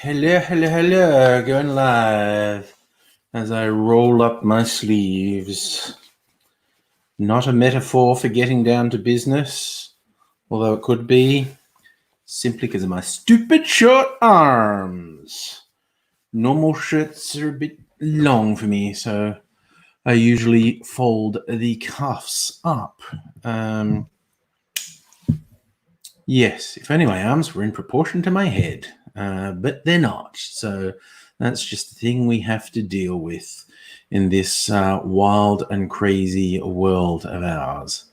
Hello, going live as I roll up my sleeves. Not a metaphor for getting down to business, although it could be, simply because of my stupid short arms. Normal shirts are a bit long for me, so I usually fold the cuffs up. Yes, if only my arms were in proportion to my head, but they're not. So that's just the thing we have to deal with in this wild and crazy world of ours.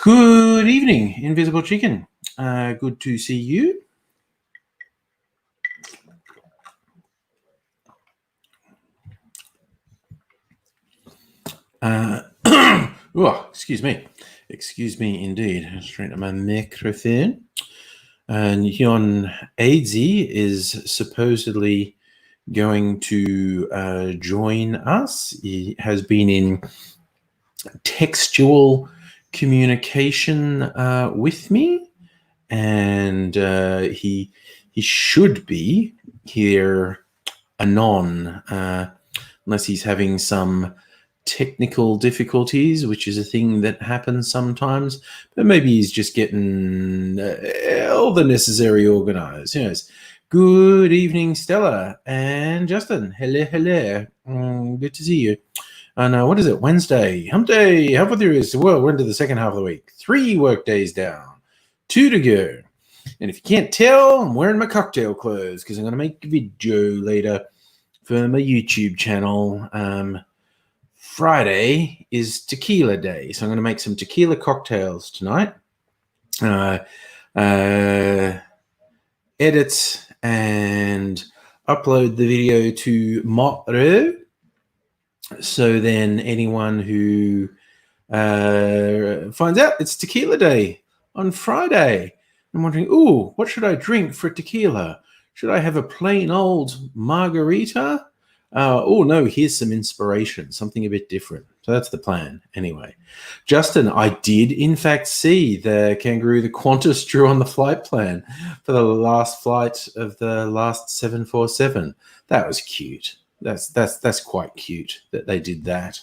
Good evening, Invisible Chicken. Good to see you. Oh, excuse me. Excuse me indeed. Straight to my microphone. And Jon Aidsy is supposedly going to join us. He has been in textual communication with me, and he should be here anon, unless he's having some technical difficulties, which is a thing that happens sometimes. But maybe he's just getting all the necessary organized. Yes. Good evening, Stella and Justin. Hello. Good to see you. And what is it? Wednesday. Hump day. Halfway through. Well, we're into the second half of the week. 3 work days down. 2 to go. And if you can't tell, I'm wearing my cocktail clothes because I'm going to make a video later for my YouTube channel. Friday is tequila day, so I'm going to make some tequila cocktails tonight. Edit and upload the video to Motro. So then anyone who finds out it's tequila day on Friday, I'm wondering, ooh, what should I drink for tequila? Should I have a plain old margarita? Oh, no, here's some inspiration, something a bit different. So that's the plan. Anyway, Justin, I did, in fact, see the Kangaroo, the Qantas drew on the flight plan for the last flight of the last 747. That was cute. That's quite cute that they did that.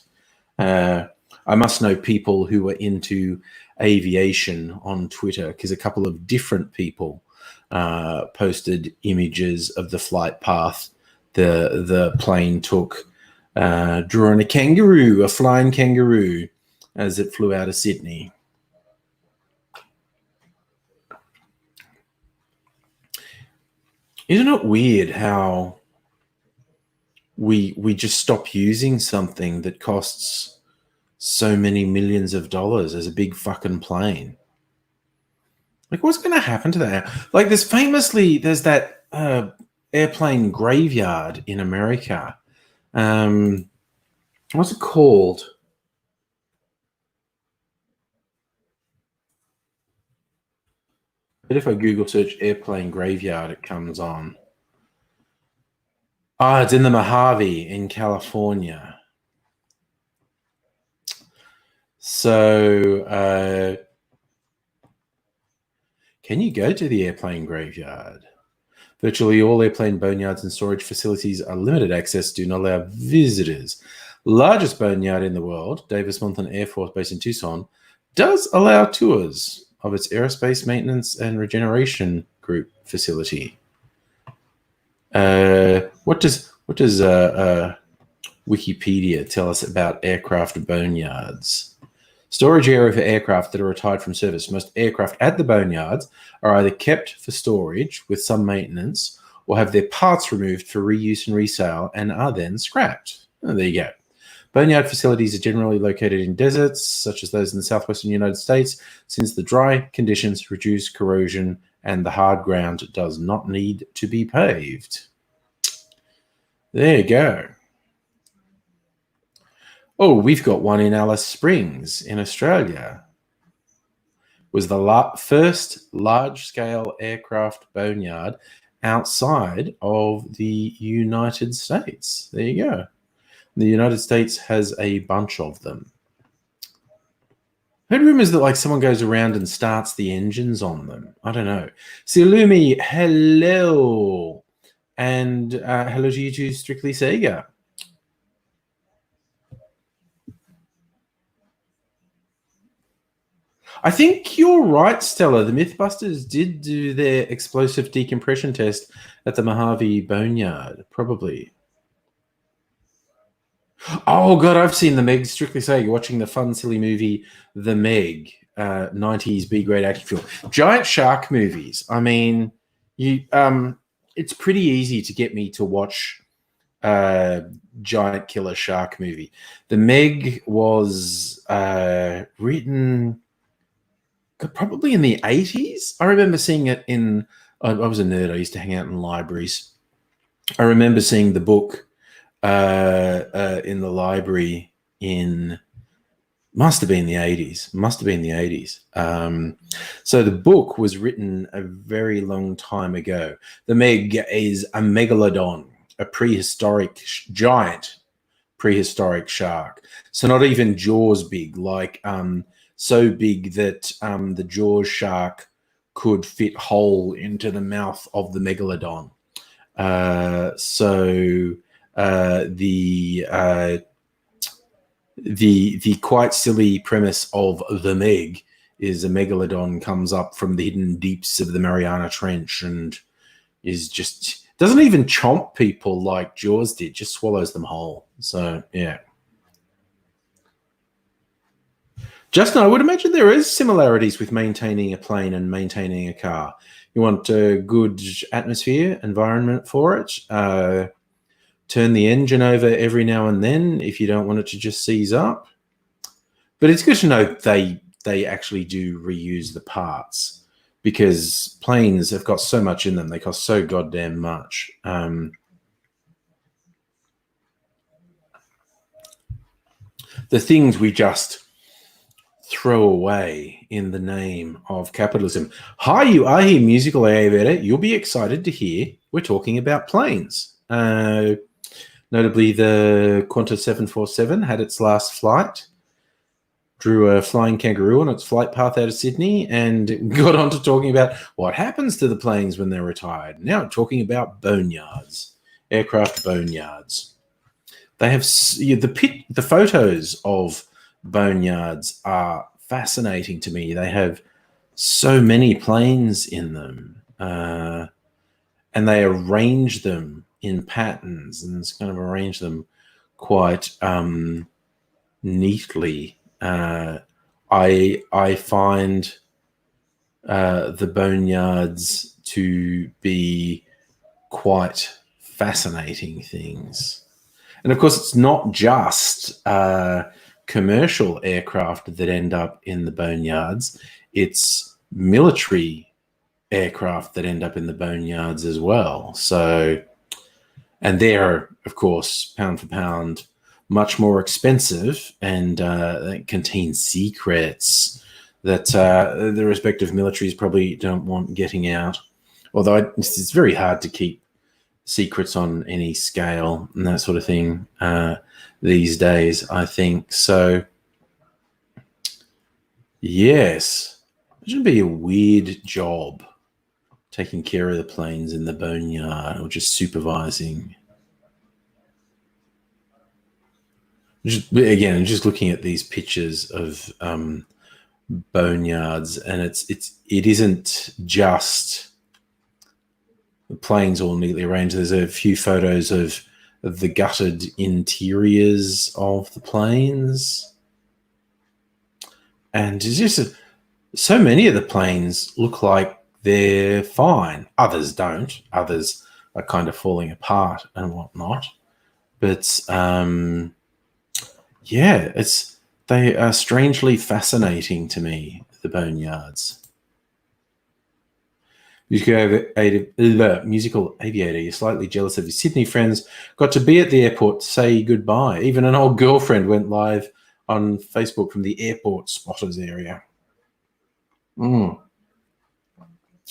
I must know people who were into aviation on Twitter because a couple of different people posted images of the flight path the plane took, drawing a flying kangaroo, as it flew out of Sydney. Isn't it weird how we just stop using something that costs so many millions of dollars as a big fucking plane? Like, what's going to happen to that? Like, there's that airplane graveyard in America. What's it called? But if I Google search airplane graveyard, it comes on. It's in the Mojave in California. So, can you go to the airplane graveyard? Virtually all airplane boneyards and storage facilities are limited access, do not allow visitors. Largest boneyard in the world, Davis-Monthan Air Force Base in Tucson, does allow tours of its aerospace maintenance and regeneration group facility. What does Wikipedia tell us about aircraft boneyards? Storage area for aircraft that are retired from service. Most aircraft at the boneyards are either kept for storage with some maintenance or have their parts removed for reuse and resale and are then scrapped. Oh, there you go. Boneyard facilities are generally located in deserts, such as those in the southwestern United States, since the dry conditions reduce corrosion and the hard ground does not need to be paved. There you go. Oh, we've got one in Alice Springs in Australia. It was the first large-scale aircraft boneyard outside of the United States. There you go. The United States has a bunch of them. I heard rumors that someone goes around and starts the engines on them. I don't know. Silumi, hello. And hello to you too, Strictly Sega. I think you're right, Stella. The Mythbusters did do their explosive decompression test at the Mojave Boneyard, probably. Oh god, I've seen the Meg. Strictly Sega, watching the fun, silly movie The Meg, 90s B-grade action film. Giant shark movies. I mean, it's pretty easy to get me to watch giant killer shark movie. The Meg was written probably in the 80s. I remember seeing it in. I was a nerd. I used to hang out in libraries. I remember seeing the book in the library in. Must have been the 80s. Must have been the 80s. So the book was written a very long time ago. The Meg is a megalodon, a prehistoric giant prehistoric shark. So not even Jaws big, like so big that the Jaws shark could fit whole into the mouth of the megalodon. The quite silly premise of The Meg is a megalodon comes up from the hidden deeps of the Mariana Trench and is just doesn't even chomp people like Jaws did, just swallows them whole. So yeah. Justin, I would imagine there is similarities with maintaining a plane and maintaining a car. You want a good atmosphere, environment for it. Turn the engine over every now and then if you don't want it to just seize up. But it's good to know they actually do reuse the parts because planes have got so much in them. They cost so goddamn much. The things we just throw away in the name of capitalism. Hi, you are here, Musical Aviator. You'll be excited to hear we're talking about planes. Notably, the Qantas 747 had its last flight, drew a flying kangaroo on its flight path out of Sydney, and got on to talking about what happens to the planes when they're retired. Now talking about boneyards, aircraft boneyards. They have the photos of boneyards are fascinating to me. They have so many planes in them, and they arrange them in patterns and it's kind of arrange them quite neatly. I find the boneyards to be quite fascinating things. And of course, it's not just commercial aircraft that end up in the boneyards. It's military aircraft that end up in the boneyards as well. So, and they're, of course, pound for pound, much more expensive and contain secrets that the respective militaries probably don't want getting out. Although it's very hard to keep secrets on any scale and that sort of thing these days, I think. So, yes, it should be a weird job taking care of the planes in the boneyard or just supervising. Just looking at these pictures of boneyards, and it isn't just the planes all neatly arranged. There's a few photos of the gutted interiors of the planes, and it's just so many of the planes look like they're fine. Others don't. Others are kind of falling apart and whatnot. But yeah, they are strangely fascinating to me, the boneyards. Musical Aviator, you're slightly jealous of your Sydney friends. Got to be at the airport to say goodbye. Even an old girlfriend went live on Facebook from the airport spotters area.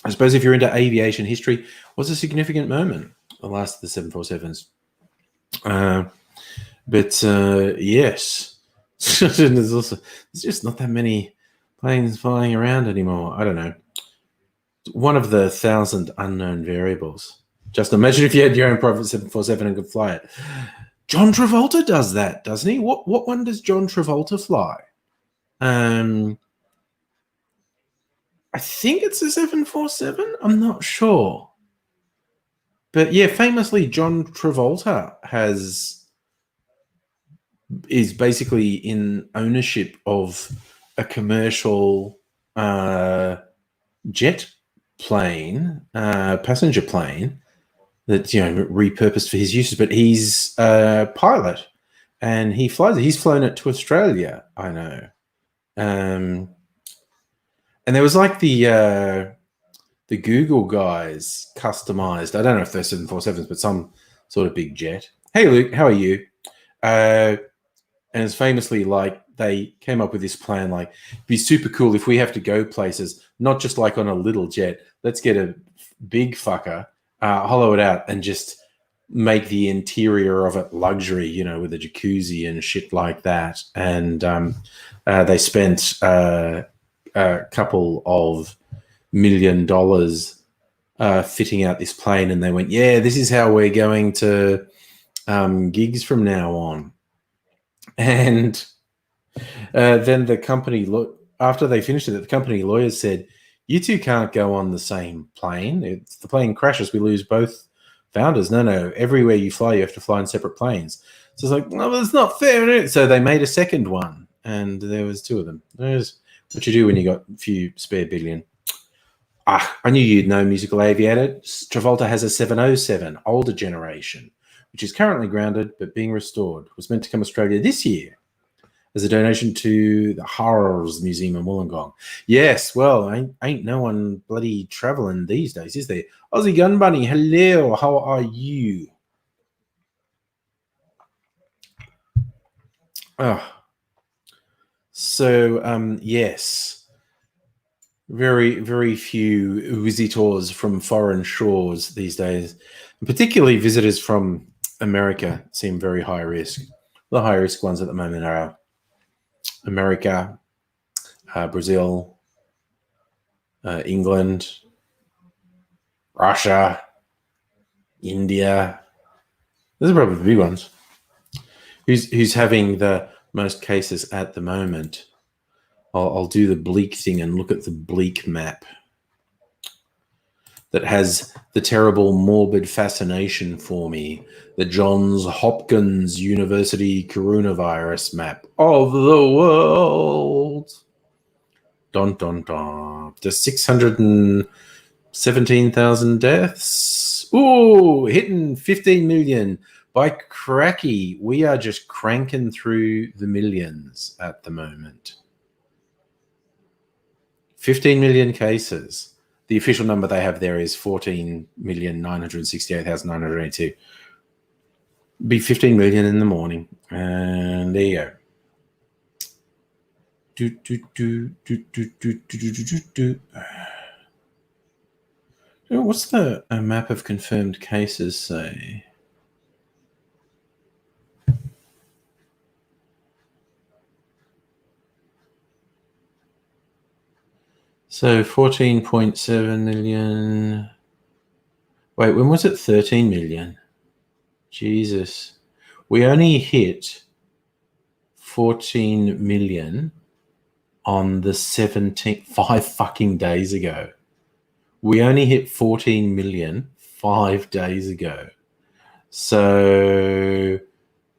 I suppose if you're into aviation history, what's a significant moment? The last of the 747s. But yes, there's just not that many planes flying around anymore. I don't know. One of the 1,000 unknown variables. Just imagine if you had your own private 747 and could fly it. John Travolta does that, doesn't he? What one does John Travolta fly? I think it's a 747. I'm not sure. But yeah, famously, John Travolta is basically in ownership of a commercial jet plane, passenger plane that's repurposed for his uses. But he's a pilot, and he flies it. He's flown it to Australia, I know. And there was like the Google guys customized. I don't know if they're 747s, but some sort of big jet. Hey, Luke, how are you? And it's famously like they came up with this plan, like, it'd be super cool if we have to go places, not just like on a little jet. Let's get a big fucker, hollow it out, and just make the interior of it luxury, with a jacuzzi and shit like that. And they spent a couple of $1 million fitting out this plane, and they went, yeah, this is how we're going to gigs from now on. And then the company, after they finished it, the company lawyers said, you two can't go on the same plane. If the plane crashes, we lose both founders. No, everywhere you fly, you have to fly in separate planes. So it's like, no, that's not fair. So they made a second one, and there was two of them. There's what you do when you got a few spare billion. I knew you'd know, Musical Aviator. Travolta has a 707, older generation, which is currently grounded but being restored. Was meant to come Australia this year as a donation to the Horrors Museum in Wollongong. Yes, well, ain't no one bloody traveling these days, is there? Aussie Gun Bunny, hello, how are you? So, yes, very, very few visitors from foreign shores these days, and particularly visitors from America seem very high risk. The high risk ones at the moment are America, Brazil, England, Russia, India. Those are probably the big ones. Who's having the most cases at the moment? I'll do the bleak thing and look at the bleak map that has the terrible morbid fascination for me, the Johns Hopkins University coronavirus map of the world. Dun, dun, dun. There's 617,000 deaths. Ooh, hitting 15 million. By cracky, we are just cranking through the millions at the moment. 15 million cases. The official number they have there is 14,968,982. Be 15 million in the morning. And there you go. What's the map of confirmed cases say? So 14.7 million. Wait, when was it 13 million? Jesus. We only hit 14 million on the 17th, 5 fucking days ago. We only hit 14 million 5 days ago. So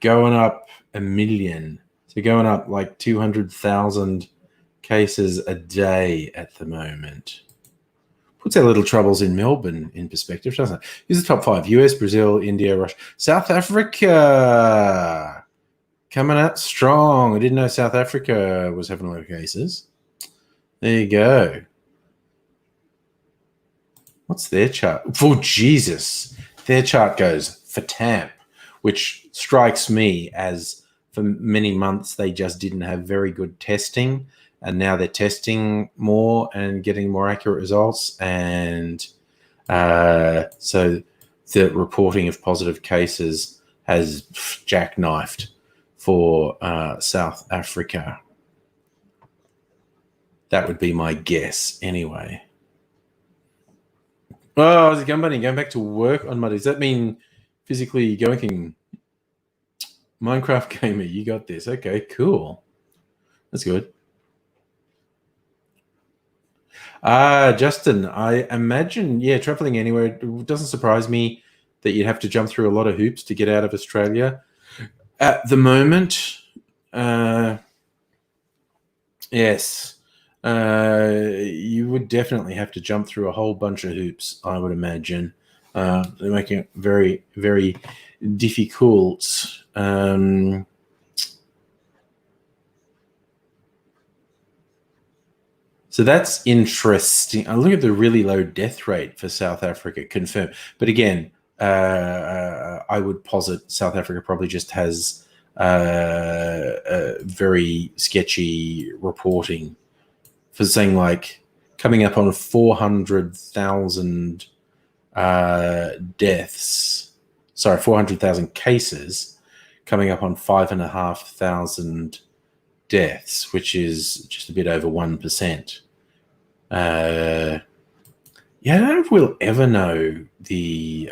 going up 1 million. So going up like 200,000 cases a day at the moment. Puts our little troubles in Melbourne in perspective, doesn't it? Here's the top 5. US, Brazil, India, Russia. South Africa coming out strong. I didn't know South Africa was having a lot of cases. There you go. What's their chart? Oh, Jesus. Their chart goes for TAMP, which strikes me as for many months they just didn't have very good testing. And now they're testing more and getting more accurate results. And so the reporting of positive cases has jackknifed for South Africa. That would be my guess anyway. Oh, is it Gunbunny going back to work on Monday? Does that mean physically going? Minecraft gamer, you got this. Okay, cool. That's good. Justin, I imagine, traveling anywhere, it doesn't surprise me that you'd have to jump through a lot of hoops to get out of Australia. At the moment, yes, you would definitely have to jump through a whole bunch of hoops, I would imagine. They're making it very, very difficult. So that's interesting. I look at the really low death rate for South Africa, confirmed. But again, I would posit South Africa probably just has very sketchy reporting for saying like coming up on 400,000 deaths. Sorry, 400,000 cases, coming up on 5,500 deaths, which is just a bit over 1%. I don't know if we'll ever know the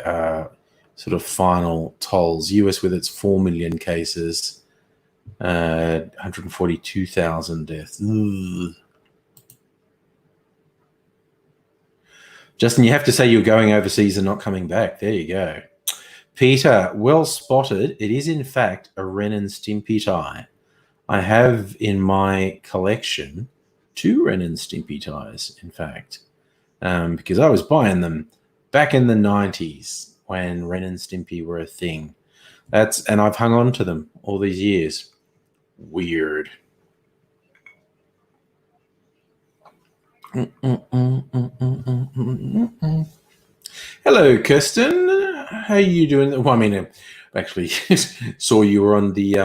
sort of final tolls. US with its 4 million cases, 142,000 deaths. Ugh. Justin, you have to say you're going overseas and not coming back. There you go. Peter, well spotted. It is in fact a Ren and Stimpy tie. I have in my collection 2 Ren and Stimpy ties, in fact, because I was buying them back in the 90s when Ren and Stimpy were a thing. And I've hung on to them all these years. Weird. Hello, Kirsten. How are you doing? Well, I mean, I actually saw you were on the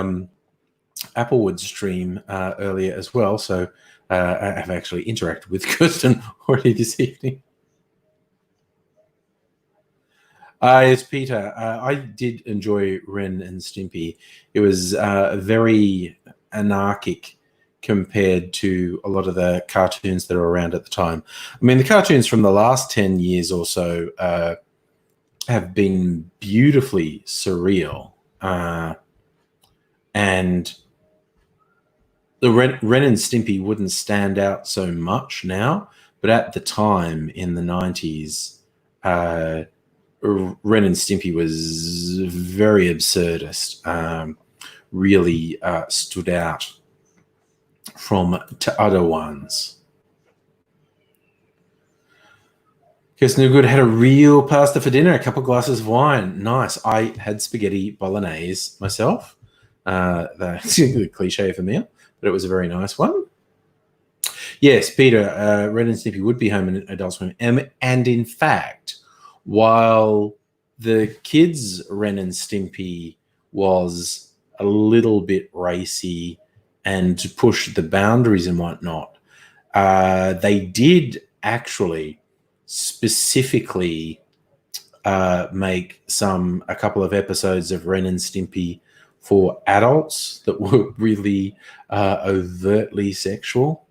Applewood stream earlier as well, so I have actually interacted with Kirsten already this evening. Yes, Peter. I did enjoy Ren and Stimpy. It was very anarchic compared to a lot of the cartoons that are around at the time. I mean, the cartoons from the last 10 years or so have been beautifully surreal. And the Ren and Stimpy wouldn't stand out so much now, but at the time in the 90s, Ren and Stimpy was very absurdist, really stood out from to other ones. Kirsten Good had a real pasta for dinner, a couple of glasses of wine. Nice. I had spaghetti bolognese myself. That's a cliche of a meal, but it was a very nice one. Yes, Peter, Ren and Stimpy would be home in Adult Swim. And in fact, while the kids' Ren and Stimpy was a little bit racy and to push the boundaries and whatnot, they did actually specifically make a couple of episodes of Ren and Stimpy for adults that were really overtly sexual.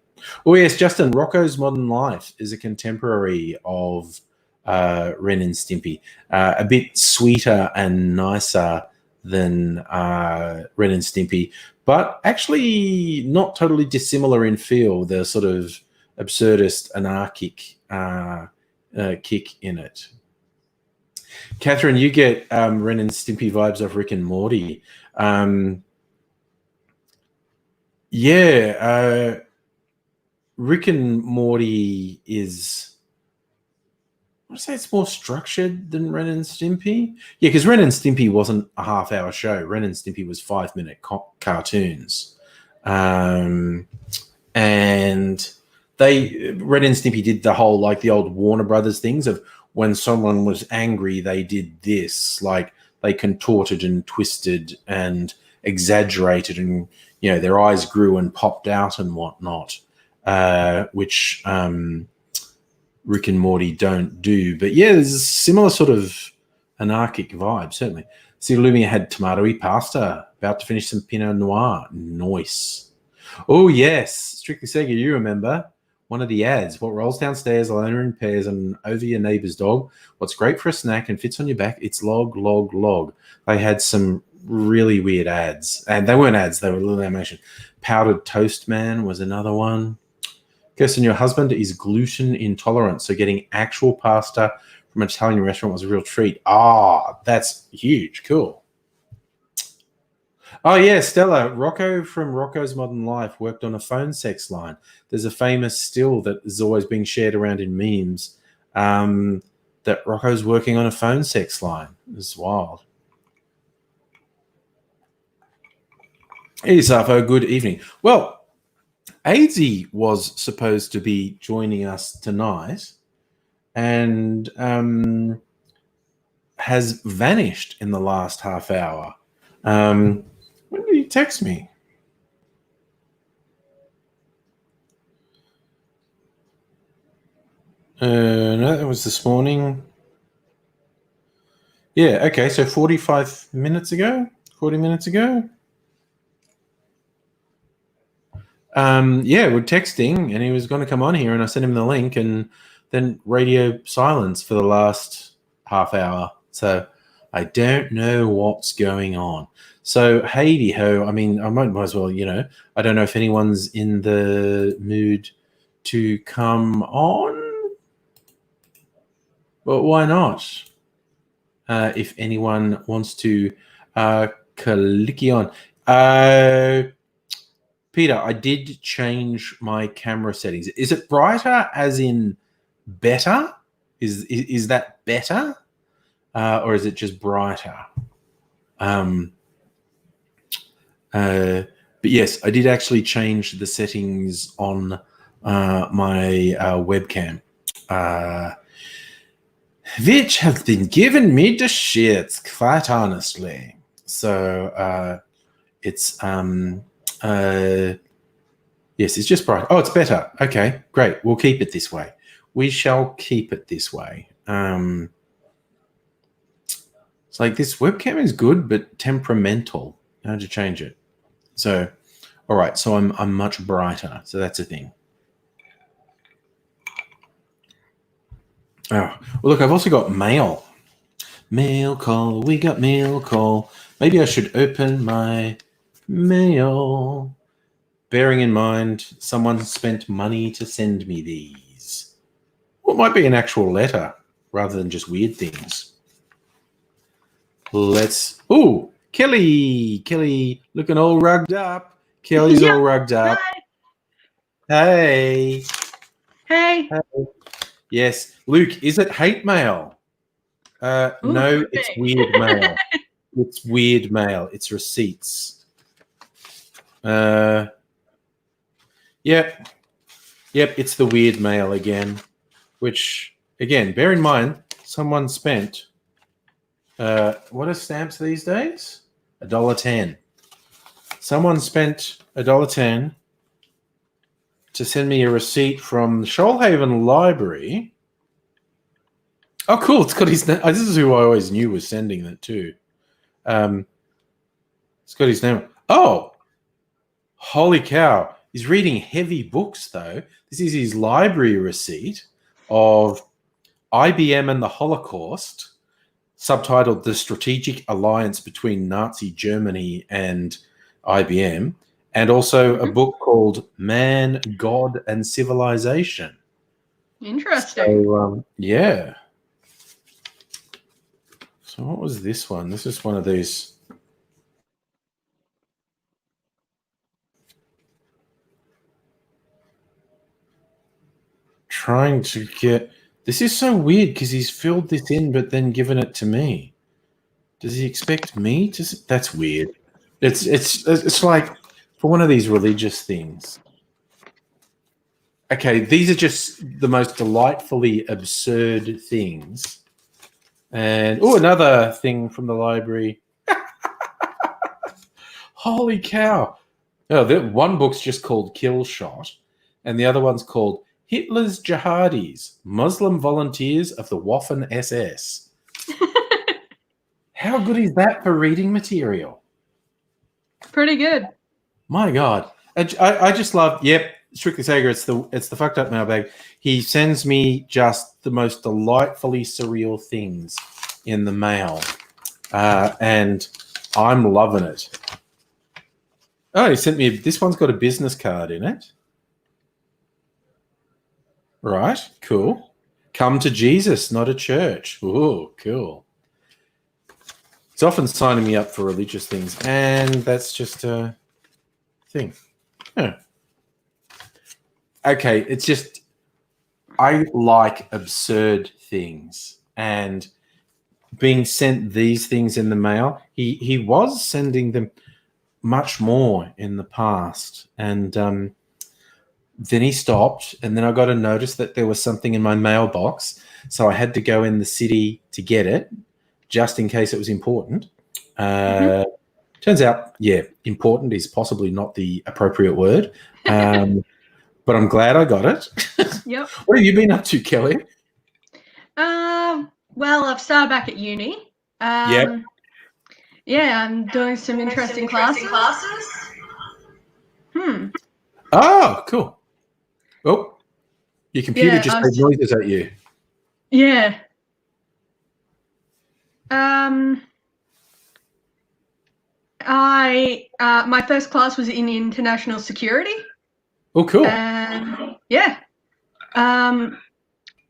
Oh yes, Justin, Rocko's Modern Life is a contemporary of Ren and Stimpy, a bit sweeter and nicer than Ren and Stimpy, but actually not totally dissimilar in feel. The sort of absurdist, anarchic kick in it. Catherine, you get Ren and Stimpy vibes of Rick and Morty. Rick and Morty is, I would say it's more structured than Ren and Stimpy. Yeah, because Ren and Stimpy wasn't a half-hour show. Ren and Stimpy was 5-minute cartoons. And Ren and Stimpy did the whole, like the old Warner Brothers things of when someone was angry, they did this. Like they contorted and twisted and exaggerated and, you know, their eyes grew and popped out and whatnot, which Rick and Morty don't do. But yeah, there's a similar sort of anarchic vibe, certainly. See, Lumia had tomatoey pasta, about to finish some Pinot Noir. Nice. Oh, yes. Strictly Sega, you remember. one of the ads. What rolls downstairs alone or in pairs and over your neighbor's dog? What's great for a snack and fits on your back? It's log, log, log. They had some really weird ads. And they weren't ads, they were a little animation. Powdered Toast Man was another one. Kirsten, your husband is gluten intolerant, so getting actual pasta from an Italian restaurant was a real treat. That's huge. Cool. Oh, yeah, Stella. Rocco from Rocco's Modern Life worked on a phone sex line. There's a famous still that is always being shared around in memes that Rocco's working on a phone sex line. It's wild. Hey, Safo. Good evening. Well, Aidsy was supposed to be joining us tonight and has vanished in the last half hour. When did he text me? No, that was this morning. Yeah, okay, so 45 minutes ago? 40 minutes ago? Yeah, we're texting, and he was going to come on here, and I sent him the link, and then radio silence for the last half hour. So I don't know what's going on. So hey ho, I mean, I might as well, I don't know if anyone's in the mood to come on, but why not? If anyone wants to click on. Peter, I did change my camera settings. Is it brighter as in better? Is that better? Or is it just brighter? But yes, I did actually change the settings on my webcam, which have been giving me the shits, quite honestly. So it's yes, it's just bright. Oh, it's better. Okay, great. We'll keep it this way. We shall keep it this way. It's like this webcam is good, but temperamental. How to change it? So, all right. So I'm much brighter. So that's a thing. Oh, well, look, I've also got mail. Mail call. We got mail call. Maybe I should open my mail. Bearing in mind, someone spent money to send me these. Well, it might be an actual letter rather than just weird things. Ooh, Kelly. Kelly looking all rugged up. Kelly's all rugged up. Hi. Hey. Yes. Luke, is it hate mail? No, it's weird mail. It's weird mail. It's receipts. Yep, it's the weird mail again, which, again, bear in mind, someone spent, what are stamps these days? $1.10. Someone spent $1.10 to send me a receipt from the Shoalhaven Library. Oh, cool. It's got his name. This is who I always knew was sending that too. It's got his name. Oh, holy cow. He's reading heavy books, though. This is his library receipt of IBM and the Holocaust, subtitled The Strategic Alliance Between Nazi Germany and IBM, and also a book called Man, God, and Civilization. Interesting. So, yeah. So what was this one? This is one of these... trying to get... This is so weird because he's filled this in but then given it to me. Does he expect me to... That's weird. It's like for one of these religious things. Okay, these are just the most delightfully absurd things. And, another thing from the library. Holy cow. Oh, one book's just called Kill Shot, and the other one's called Hitler's Jihadis, Muslim Volunteers of the Waffen SS. How good is that for reading material? Pretty good. My God. I just love, Strictly Sega, it's the fucked up mailbag. He sends me just the most delightfully surreal things in the mail, and I'm loving it. Oh, he sent me this one's got a business card in it. Right, cool. Come to Jesus, not a church. Ooh, cool. It's often signing me up for religious things, and that's just a thing. Yeah. Okay, it's just I like absurd things, and being sent these things in the mail. He was sending them much more in the past, and then he stopped, and then I got a notice that there was something in my mailbox, so I had to go in the city to get it, just in case it was important. Turns out, yeah, important is possibly not the appropriate word, but I'm glad I got it. Yep. What have you been up to, Kelly? Well, I've started back at uni. Yep. Yeah, I'm doing some interesting classes. Oh, cool. Oh, your computer just made noises at you. Yeah. My first class was in international security. Oh, cool. Yeah. And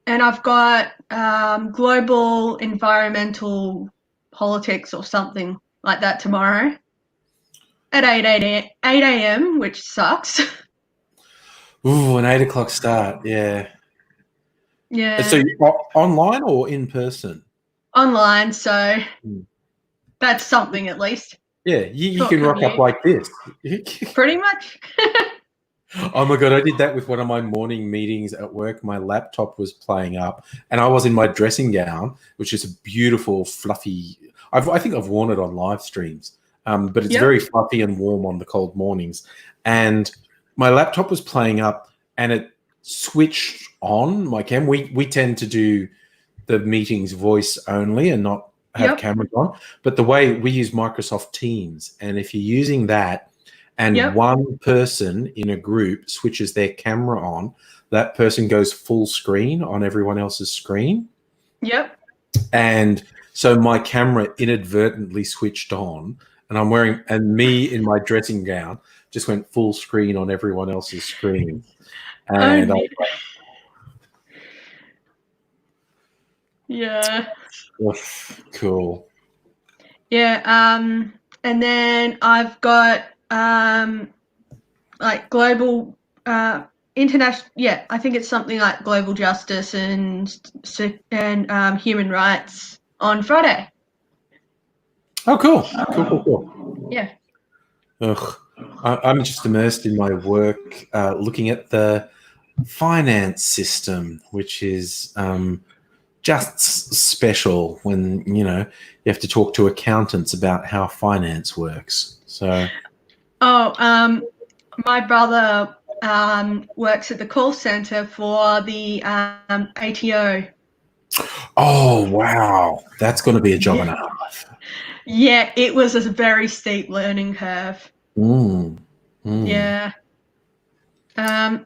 I've got global environmental politics or something like that tomorrow at 8 a.m., which sucks. Ooh, an 8 o'clock start. Yeah. Yeah. So online or in person? Online, so that's something at least. Yeah, you can rock up like this. Pretty much. Oh my God, I did that with one of my morning meetings at work. My laptop was playing up and I was in my dressing gown, which is a beautiful, fluffy, I think I've worn it on live streams, but it's very fluffy and warm on the cold mornings. And my laptop was playing up and it switched on my cam. We tend to do the meetings voice only and not have cameras on. But the way we use Microsoft Teams, and if you're using that, and one person in a group switches their camera on, that person goes full screen on everyone else's screen. Yep. And so my camera inadvertently switched on, and me in my dressing gown just went full screen on everyone else's screen. And cool. Yeah. And then I've got like global international, I think it's something like global justice and human rights on Friday. Oh, cool. Cool. Yeah. I'm just immersed in my work looking at the finance system, which is just special when, you have to talk to accountants about how finance works. So, my brother works at the call center for the ATO. Oh, wow. That's going to be a job and a half. Yeah, it was a very steep learning curve. Yeah.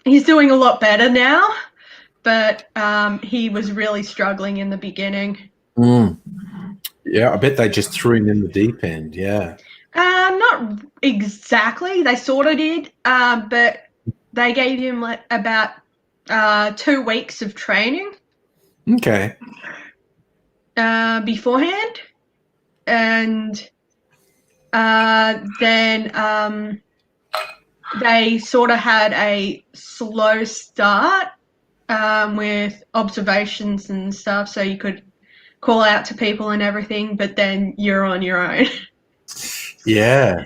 He's doing a lot better now, but he was really struggling in the beginning. Yeah, I bet they just threw him in the deep end. Yeah. Not exactly. They sort of did, but they gave him like about 2 weeks of training. Okay. Beforehand, and then they sort of had a slow start with observations and stuff, so you could call out to people and everything, but then you're on your own. Yeah.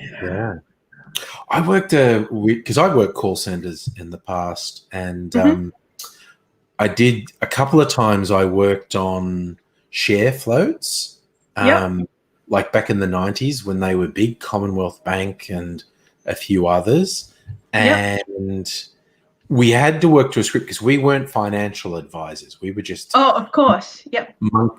I worked because I worked call centers in the past, and I did a couple of times. I worked on share floats, like back in the 90s when they were big, Commonwealth Bank and a few others, and we had to work to a script because we weren't financial advisors. We were just of course,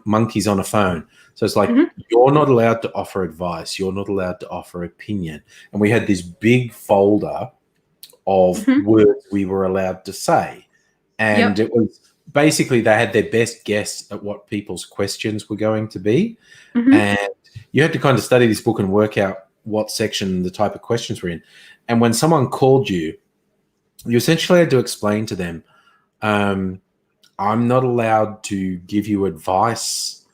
monkeys on a phone. So it's like, you're not allowed to offer advice. You're not allowed to offer opinion. And we had this big folder of Mhm. words we were allowed to say. And it was basically they had their best guess at what people's questions were going to be. Mhm. And you had to kind of study this book and work out what section the type of questions were in. And when someone called you, you essentially had to explain to them, I'm not allowed to give you advice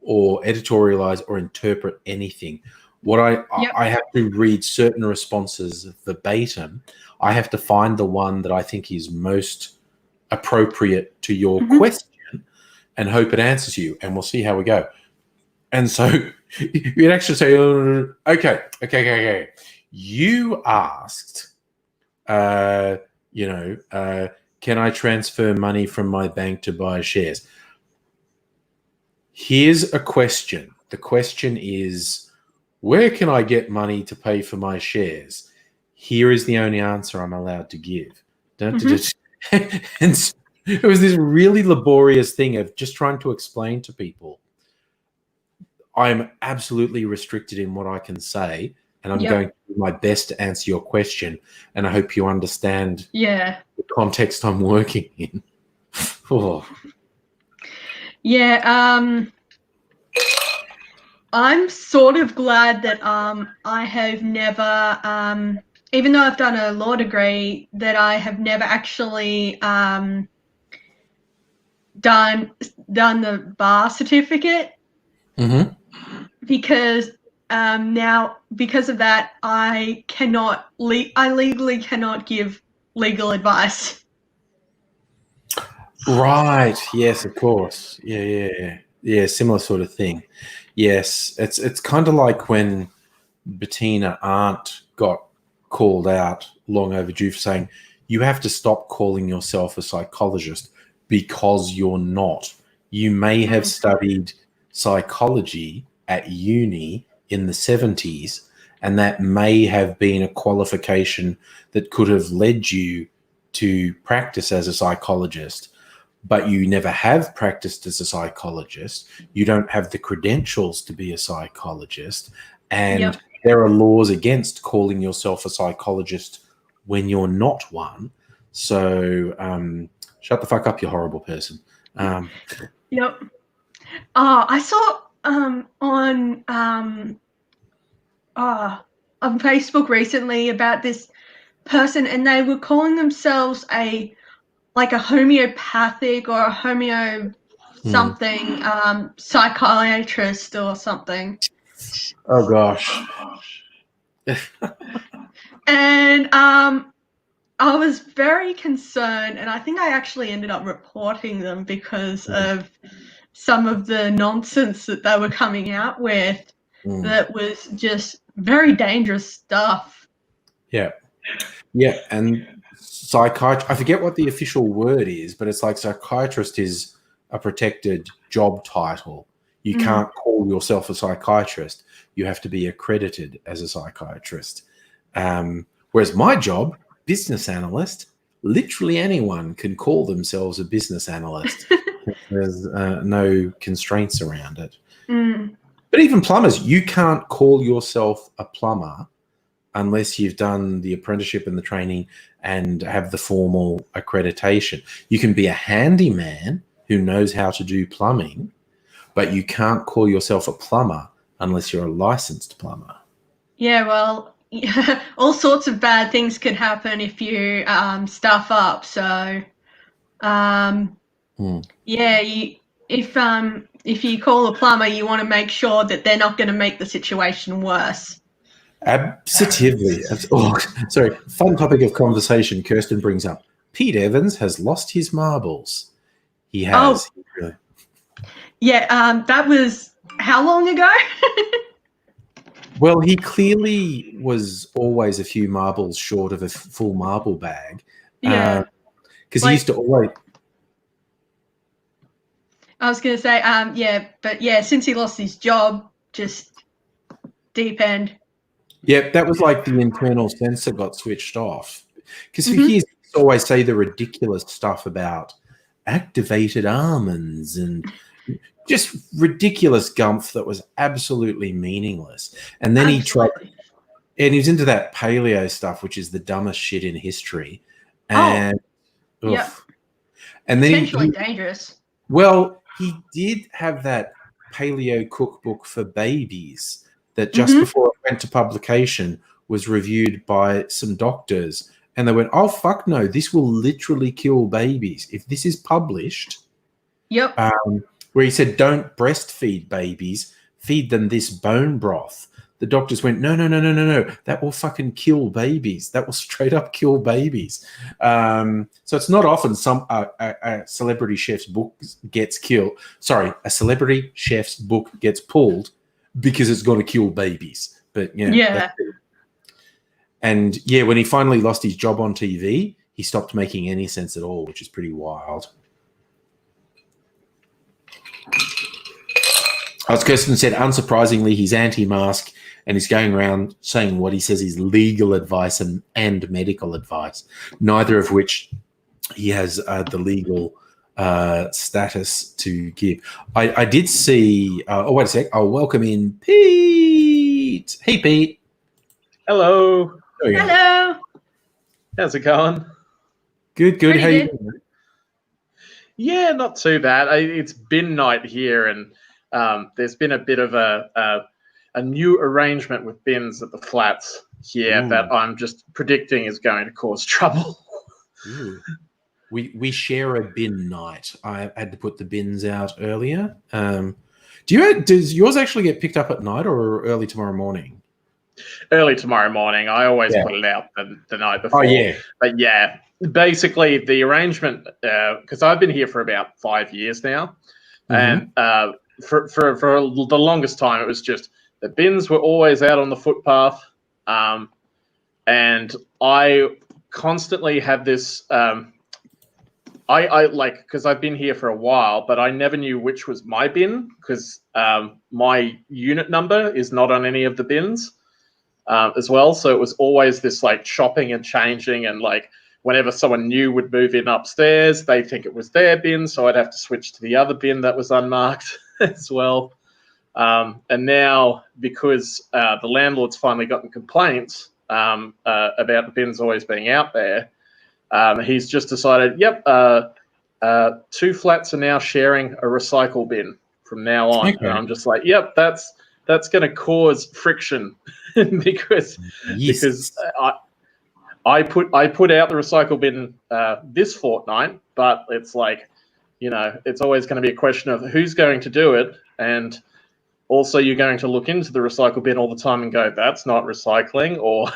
or editorialize or interpret anything. What I have to read certain responses verbatim. I have to find the one that I think is most appropriate to your question and hope it answers you, and we'll see how we go. And so you'd actually say, okay. You asked, can I transfer money from my bank to buy shares? Here's a question. The question is, where can I get money to pay for my shares? Here is the only answer I'm allowed to give. And so it was this really laborious thing of just trying to explain to people, I'm absolutely restricted in what I can say, and I'm going to do my best to answer your question, and I hope you understand the context I'm working in. I'm sort of glad that I have never, even though I've done a law degree, that I have never actually done the bar certificate. Mm-hmm. Because now, because of that, I legally cannot give legal advice. Right. Yes, of course. Yeah. Similar sort of thing. Yes, it's kind of like when Bettina Arndt got called out long overdue for saying, you have to stop calling yourself a psychologist because you're not. You may have studied psychology at uni in the 70s, and that may have been a qualification that could have led you to practice as a psychologist, but you never have practiced as a psychologist. You don't have the credentials to be a psychologist, and there are laws against calling yourself a psychologist when you're not one. So shut the fuck up, you horrible person. I saw on Facebook recently about this person, and they were calling themselves a homeopathic or a homeo something psychiatrist or something. Oh gosh. And I was very concerned, and I think I actually ended up reporting them because of some of the nonsense that they were coming out with that was just very dangerous stuff. Yeah, and I forget what the official word is, but it's like psychiatrist is a protected job title. You can't call yourself a psychiatrist. You have to be accredited as a psychiatrist. Whereas my job, business analyst, literally anyone can call themselves a business analyst. There's no constraints around it. But even plumbers, you can't call yourself a plumber unless you've done the apprenticeship and the training and have the formal accreditation. You can be a handyman who knows how to do plumbing, but you can't call yourself a plumber unless you're a licensed plumber. Yeah, well, all sorts of bad things could happen if you stuff up. So, if you call a plumber, you want to make sure that they're not going to make the situation worse. Absolutely. Oh, sorry. Fun topic of conversation Kirsten brings up. Pete Evans has lost his marbles. He has. Oh. Yeah, that was how long ago? Well, he clearly was always a few marbles short of a full marble bag. Yeah. Because he used to always... I was going to say, since he lost his job, just deep end. Yeah, that was like the internal sensor got switched off. Because for years, he used to always say the ridiculous stuff about activated almonds and just ridiculous gumph that was absolutely meaningless. And then he tried and he was into that paleo stuff, which is the dumbest shit in history. And Yep. oof. And then Potentially dangerous. well, he did have that paleo cookbook for babies that just before it went to publication was reviewed by some doctors, and they went, "Oh fuck no, this will literally kill babies if this is published." Yep. Where he said, "Don't breastfeed babies, feed them this bone broth." The doctors went, "No, no, no, no, no, no. That will fucking kill babies. That will straight up kill babies." So it's not often a celebrity chef's book gets killed. Sorry, a celebrity chef's book gets pulled because it's going to kill babies. But Yeah. And yeah, when he finally lost his job on TV, he stopped making any sense at all, which is pretty wild. Kirsten said, unsurprisingly, he's anti-mask and he's going around saying what he says is legal advice and medical advice, neither of which he has the legal status to give. I did see, oh, wait a sec. I'll welcome in Pete. Hey, Pete. Hello. There we go. Hello. How's it going? Good. Pretty How you good. doing? Yeah, not too bad. It's bin night here, and there's been a bit of a new arrangement with bins at the flats here that I'm just predicting is going to cause trouble. Ooh. We share a bin night. I had to put the bins out earlier. Does yours actually get picked up at night or early tomorrow morning? Early tomorrow morning. I always put it out the night before. Oh, yeah. But yeah, basically the arrangement, because I've been here for about 5 years now, and for the longest time it was just the bins were always out on the footpath, and I constantly had this. I like, because I've been here for a while, but I never knew which was my bin because my unit number is not on any of the bins. As well, so it was always this like chopping and changing, and like whenever someone new would move in upstairs, they think it was their bin, so I'd have to switch to the other bin that was unmarked as well. And now, because the landlord's finally gotten complaints about the bins always being out there, he's just decided, yep, 2 flats are now sharing a recycle bin from now on. Okay. And I'm just like, yep, that's going to cause friction because I put out the recycle bin this fortnight, but it's like, it's always going to be a question of who's going to do it, and also you're going to look into the recycle bin all the time and go, that's not recycling, or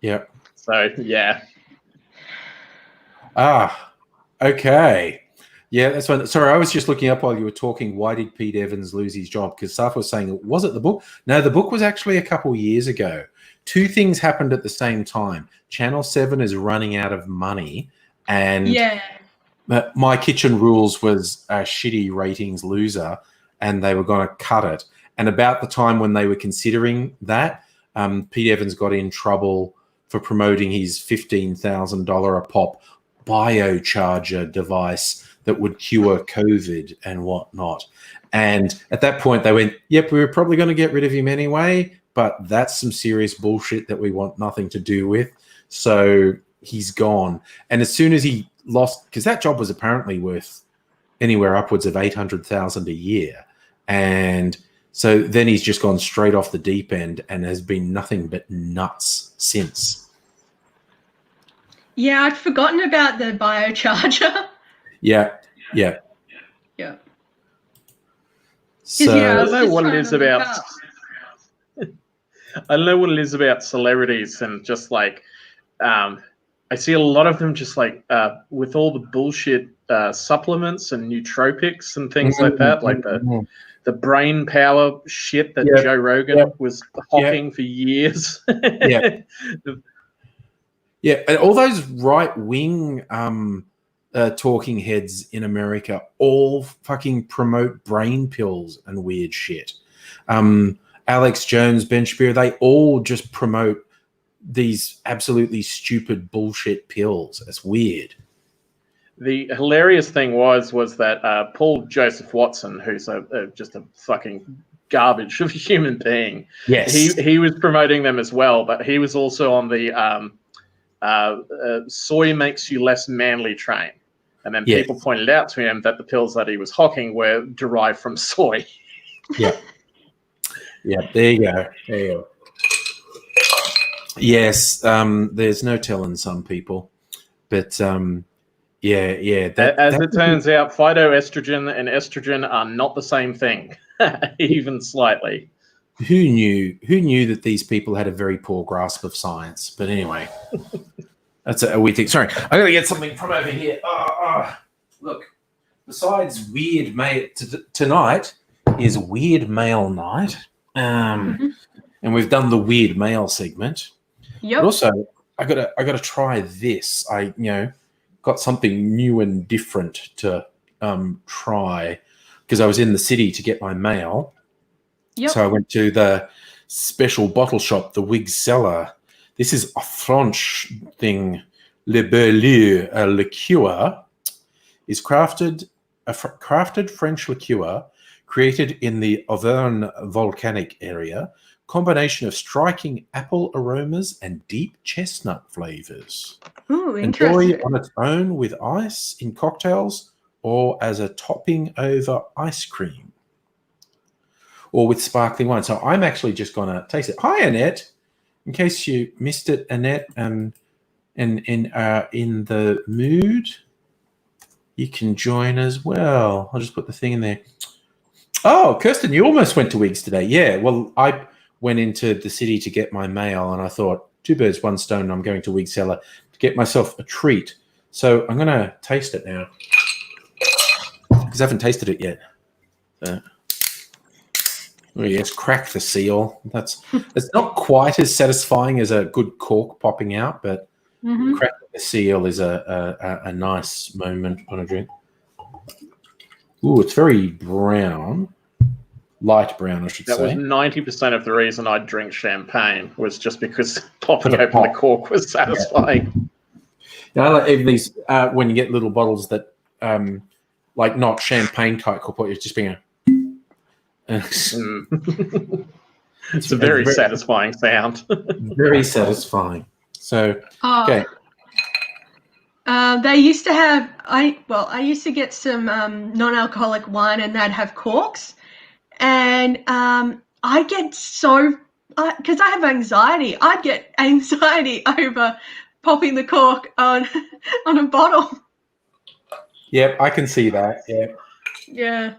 yeah. So yeah. Okay. Yeah, that's fine. Sorry, I was just looking up while you were talking. Why did Pete Evans lose his job? Because Saf was saying, was it the book? No, the book was actually a couple years ago. 2 things happened at the same time. Channel 7 is running out of money, and My Kitchen Rules was a shitty ratings loser, and they were going to cut it. And about the time when they were considering that, Pete Evans got in trouble for promoting his $15,000 a pop biocharger device that would cure COVID and whatnot. And at that point, they went, yep, we were probably going to get rid of him anyway, but that's some serious bullshit that we want nothing to do with. So he's gone. And as soon as he lost, because that job was apparently worth anywhere upwards of $800,000 a year. And so then he's just gone straight off the deep end and has been nothing but nuts since. Yeah, I'd forgotten about the biocharger. Yeah. So I don't know what it is about. I don't know what it is about celebrities, and just like I see a lot of them just like with all the bullshit supplements and nootropics and things like that, like the brain power shit that Joe Rogan was hawking for years. Yeah, and all those right-wing talking heads in America all fucking promote brain pills and weird shit. Alex Jones, Ben Shapiro, they all just promote these absolutely stupid bullshit pills. It's weird. The hilarious thing was that Paul Joseph Watson, who's just a fucking garbage of a human being. Yes. He was promoting them as well, but he was also on the soy makes you less manly train. And then Yes. people pointed out to him that the pills that he was hawking were derived from soy. Yeah. Yeah, there you go. There you go. Yes, there's no telling some people. But yeah. As it turns out, phytoestrogen and estrogen are not the same thing, even slightly. Who knew that these people had a very poor grasp of science? But anyway, that's a weird thing. Sorry, I'm going to get something from over here. Look, besides weird mail, tonight is Weird Mail Night. And we've done the Weird Mail segment. Yep. But also, I gotta try this. I got something new and different to try because I was in the city to get my mail. Yep. So I went to the special bottle shop, the Whig Cellar. This is a French thing. Le Beaulieu, a liqueur, is crafted French liqueur created in the Auvergne volcanic area. Combination of striking apple aromas and deep chestnut flavors. Ooh, Enjoy interesting. on its own with ice in cocktails or as a topping over ice cream or with sparkling wine. So I'm actually just going to taste it. Hi, Annette. In case you missed it, Annette, and in the mood, you can join as well. I'll just put the thing in there. Oh, Kirsten, you almost went to Wigs today. Yeah, well, I went into the city to get my mail and I thought, two birds, one stone, I'm going to Whig Cellar to get myself a treat. So I'm going to taste it now because I haven't tasted it yet. Oh yes, crack the seal. It's not quite as satisfying as a good cork popping out, but cracking the seal is a nice moment on a drink. Ooh, it's very brown. Light brown, I should say. That was 90% of the reason I drink champagne was just because popping open the cork was satisfying. Yeah, I like even these when you get little bottles that like not champagne type cork, it's just being a. It's a very satisfying sound. Very satisfying. So okay. They used to have I used to get some non-alcoholic wine and they'd have corks. And I get so, because I have anxiety, I'd get anxiety over popping the cork on a bottle. Yep, I can see that. Yeah. Yeah.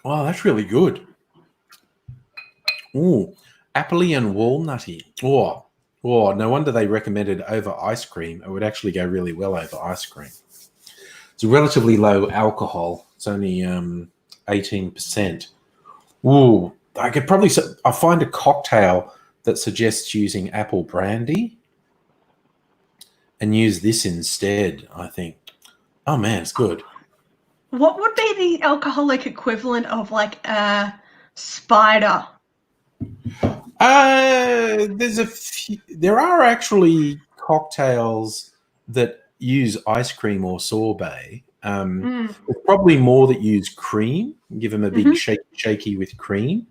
Oh, that's really good. Ooh, appley and walnutty. Oh, no wonder they recommended over ice cream. It would actually go really well over ice cream. It's a relatively low alcohol. It's only 18%. Ooh, I could probably. I find a cocktail that suggests using apple brandy, and use this instead. I think. Oh man, it's good. What would be the alcoholic equivalent of like a spider? There are actually cocktails that use ice cream or sorbet. There's probably more that use cream. Give them a big shaky with cream.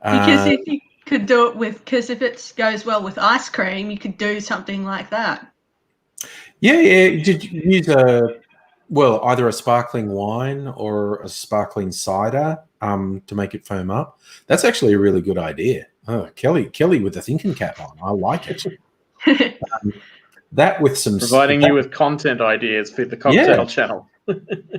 Because if you could do it because if it goes well with ice cream, you could do something like that. Yeah. Did you use either a sparkling wine or a sparkling cider to make it foam up? That's actually a really good idea. Oh, Kelly with the thinking cap on. I like it. That with some providing you with content ideas for the cocktail channel.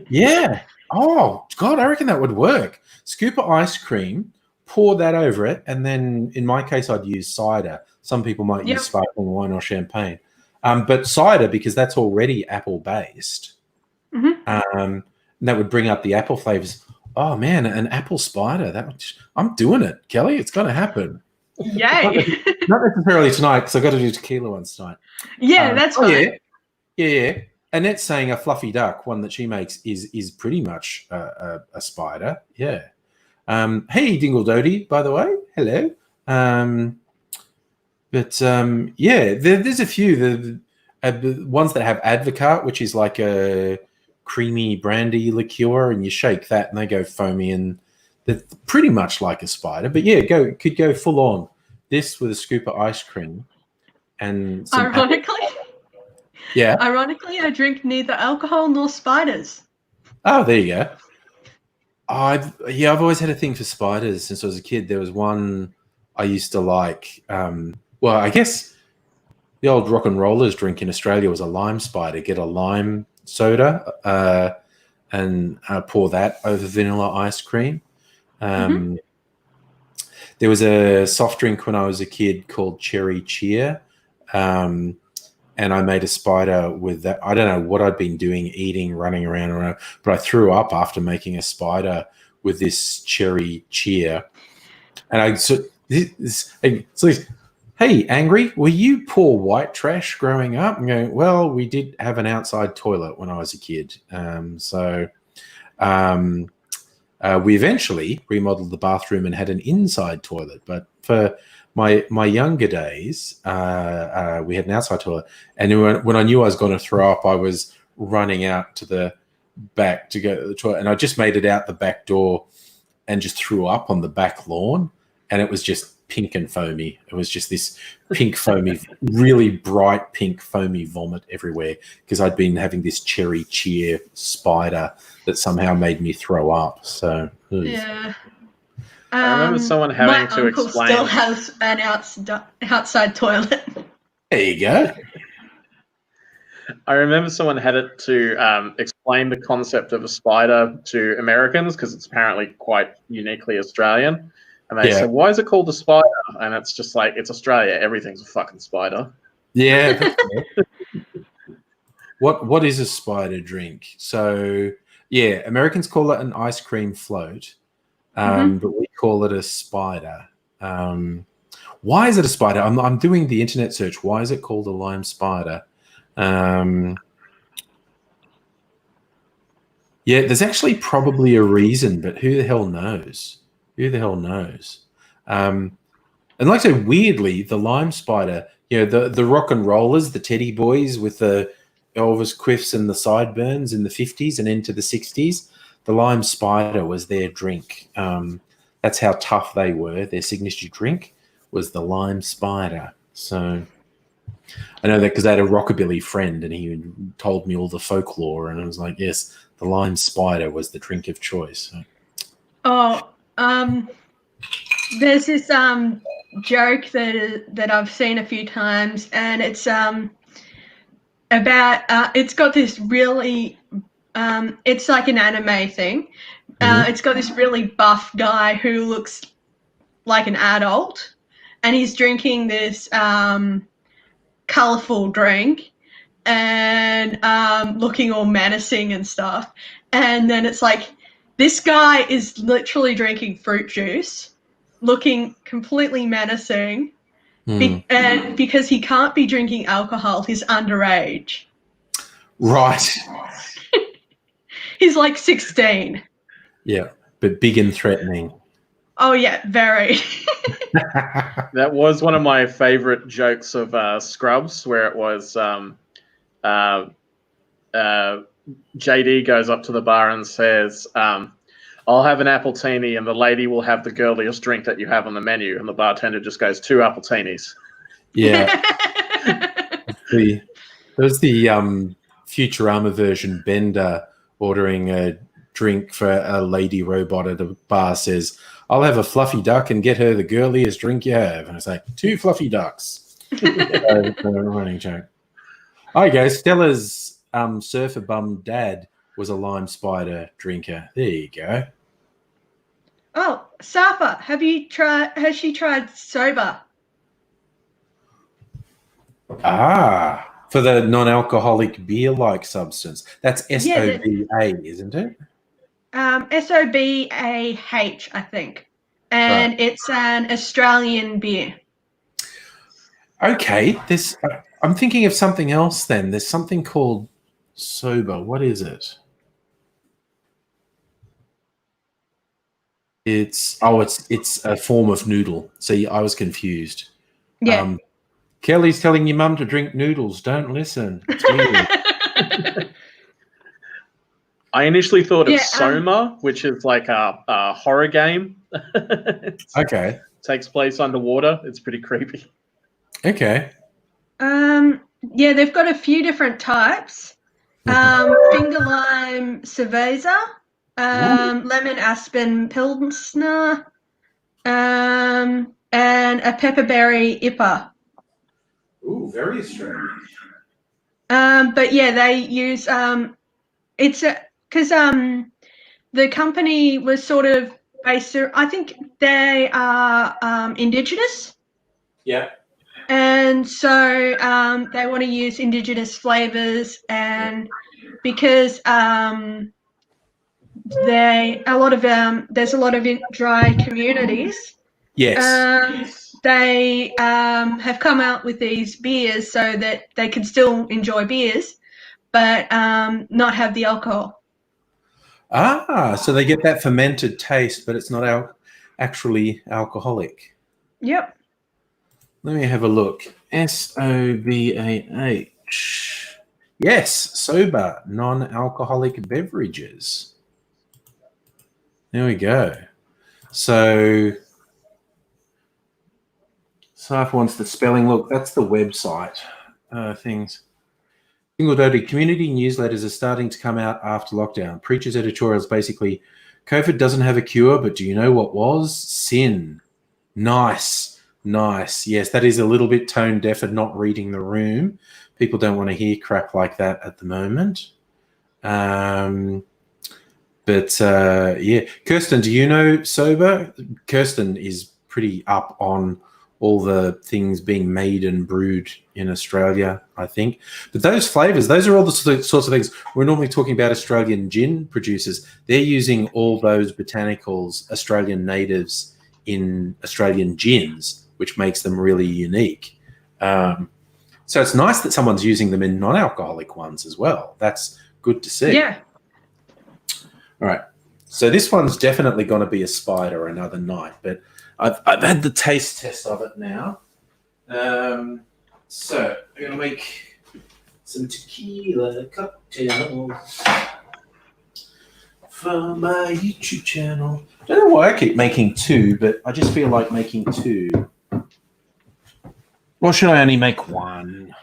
Yeah. Oh God, I reckon that would work. Scoop of ice cream, pour that over it, and then in my case, I'd use cider. Some people might use sparkling wine or champagne, but cider because that's already apple based. And that would bring up the apple flavors. Oh man, an apple spider. I'm doing it, Kelly. It's going to happen. Yay! Not necessarily tonight because I've got to do tequila ones tonight. Yeah, that's fine. Yeah. Annette's saying a fluffy duck, one that she makes, is pretty much a spider. Yeah. Hey, Dingle Doty, by the way. Hello. There's a few. The ones that have Advocaat, which is like a creamy brandy liqueur, and you shake that, and they go foamy, and they're pretty much like a spider. But yeah, could go full on. This with a scoop of ice cream and some Ironically, yeah. I drink neither alcohol nor spiders. Oh, there you go. I've always had a thing for spiders since I was a kid. There was one I used to like. Well, I guess the old rock and rollers drink in Australia was a lime spider. Get a lime soda and pour that over vanilla ice cream. There was a soft drink when I was a kid called Cherry Cheer. And I made a spider with that. I don't know what I'd been doing, eating, running around, but I threw up after making a spider with this Cherry Cheer. And hey, Angry, were you poor white trash growing up? I'm going, well, we did have an outside toilet when I was a kid. We eventually remodeled the bathroom and had an inside toilet. But for my younger days, we had an outside toilet. And when I knew I was going to throw up, I was running out to the back to go to the toilet. And I just made it out the back door and just threw up on the back lawn. And it was just pink and foamy. It was just this pink foamy, really bright pink foamy vomit everywhere because I'd been having this Cherry Cheer spider that somehow made me throw up. So yeah. I remember someone having to uncle explain. Still has an outside toilet. There you go. I remember someone had it to explain the concept of a spider to Americans because it's apparently quite uniquely Australian. And they said, why is it called a spider? And it's just like, it's Australia. Everything's a fucking spider. Yeah. What is a spider drink? So, yeah, Americans call it an ice cream float, but we call it a spider. Why is it a spider? I'm doing the internet search. Why is it called a lime spider? Yeah, there's actually probably a reason, but who the hell knows? Who the hell knows? And like I said, weirdly, the lime spider, the rock and rollers, the teddy boys with the Elvis quiffs and the sideburns in the 50s and into the 60s, the lime spider was their drink. That's how tough they were. Their signature drink was the lime spider. So I know that because I had a rockabilly friend and he told me all the folklore, and I was like, yes, the lime spider was the drink of choice. So. There's this joke that I've seen a few times, and it's about it's got this really it's like an anime thing. It's got this really buff guy who looks like an adult, and he's drinking this colorful drink and looking all menacing and stuff, and then it's like, this guy is literally drinking fruit juice, looking completely menacing, and because he can't be drinking alcohol, he's underage. Right. He's like 16. Yeah, but big and threatening. Oh, yeah, very. That was one of my favorite jokes of Scrubs, where it was JD goes up to the bar and says, I'll have an appletini, and the lady will have the girliest drink that you have on the menu. And the bartender just goes, 2 appletinis. Yeah. There's the Futurama version, Bender ordering a drink for a lady robot at a bar, says, I'll have a fluffy duck and get her the girliest drink you have. And it's like, 2 fluffy ducks. Running joke. Hi, guys. Stella's surfer bum dad was a lime spider drinker. There you go. Oh, Safa, has she tried soba? For the non-alcoholic beer-like substance. That's SOBA, isn't it? SOBAH, I think. And It's an Australian beer. Okay. I'm thinking of something else then. There's something called soba. What is it? It's a form of noodle. See, I was confused. Yeah. Kelly's telling your mum to drink noodles. Don't listen. It's weird. I initially thought of Yeah, Soma, which is like a horror game. Okay. Takes place underwater. It's pretty creepy. Okay. Yeah, they've got a few different types. Finger lime cerveza, lemon aspen pilsner, and a pepperberry IPA. Ooh, very Australian. But yeah, they use it's because the company was sort of based. I think they are indigenous. Yeah. And so they want to use indigenous flavors, and because there's a lot of dry communities. Yes. They have come out with these beers so that they can still enjoy beers, but not have the alcohol. So they get that fermented taste, but it's not actually alcoholic. Yep. Let me have a look. SOBAH. Yes, sober, non-alcoholic beverages. There we go. So Saf wants the spelling. Look, that's the website things. Single Dodie community newsletters are starting to come out after lockdown. Preacher's editorials basically, COVID doesn't have a cure, but do you know what was? Sin. Nice. Yes, that is a little bit tone deaf and not reading the room. People don't want to hear crap like that at the moment. Yeah. Kirsten, do you know sober? Kirsten is pretty up on all the things being made and brewed in Australia, I think. But those flavors, those are all the sorts of things. We're normally talking about Australian gin producers. They're using all those botanicals, Australian natives in Australian gins, which makes them really unique. So it's nice that someone's using them in non-alcoholic ones as well. That's good to see. Yeah. All right. So this one's definitely going to be a spider another night, but I've had the taste test of it now. So I'm going to make some tequila cocktails for my YouTube channel. I don't know why I keep making two, but I just feel like making two. Or should I only make one?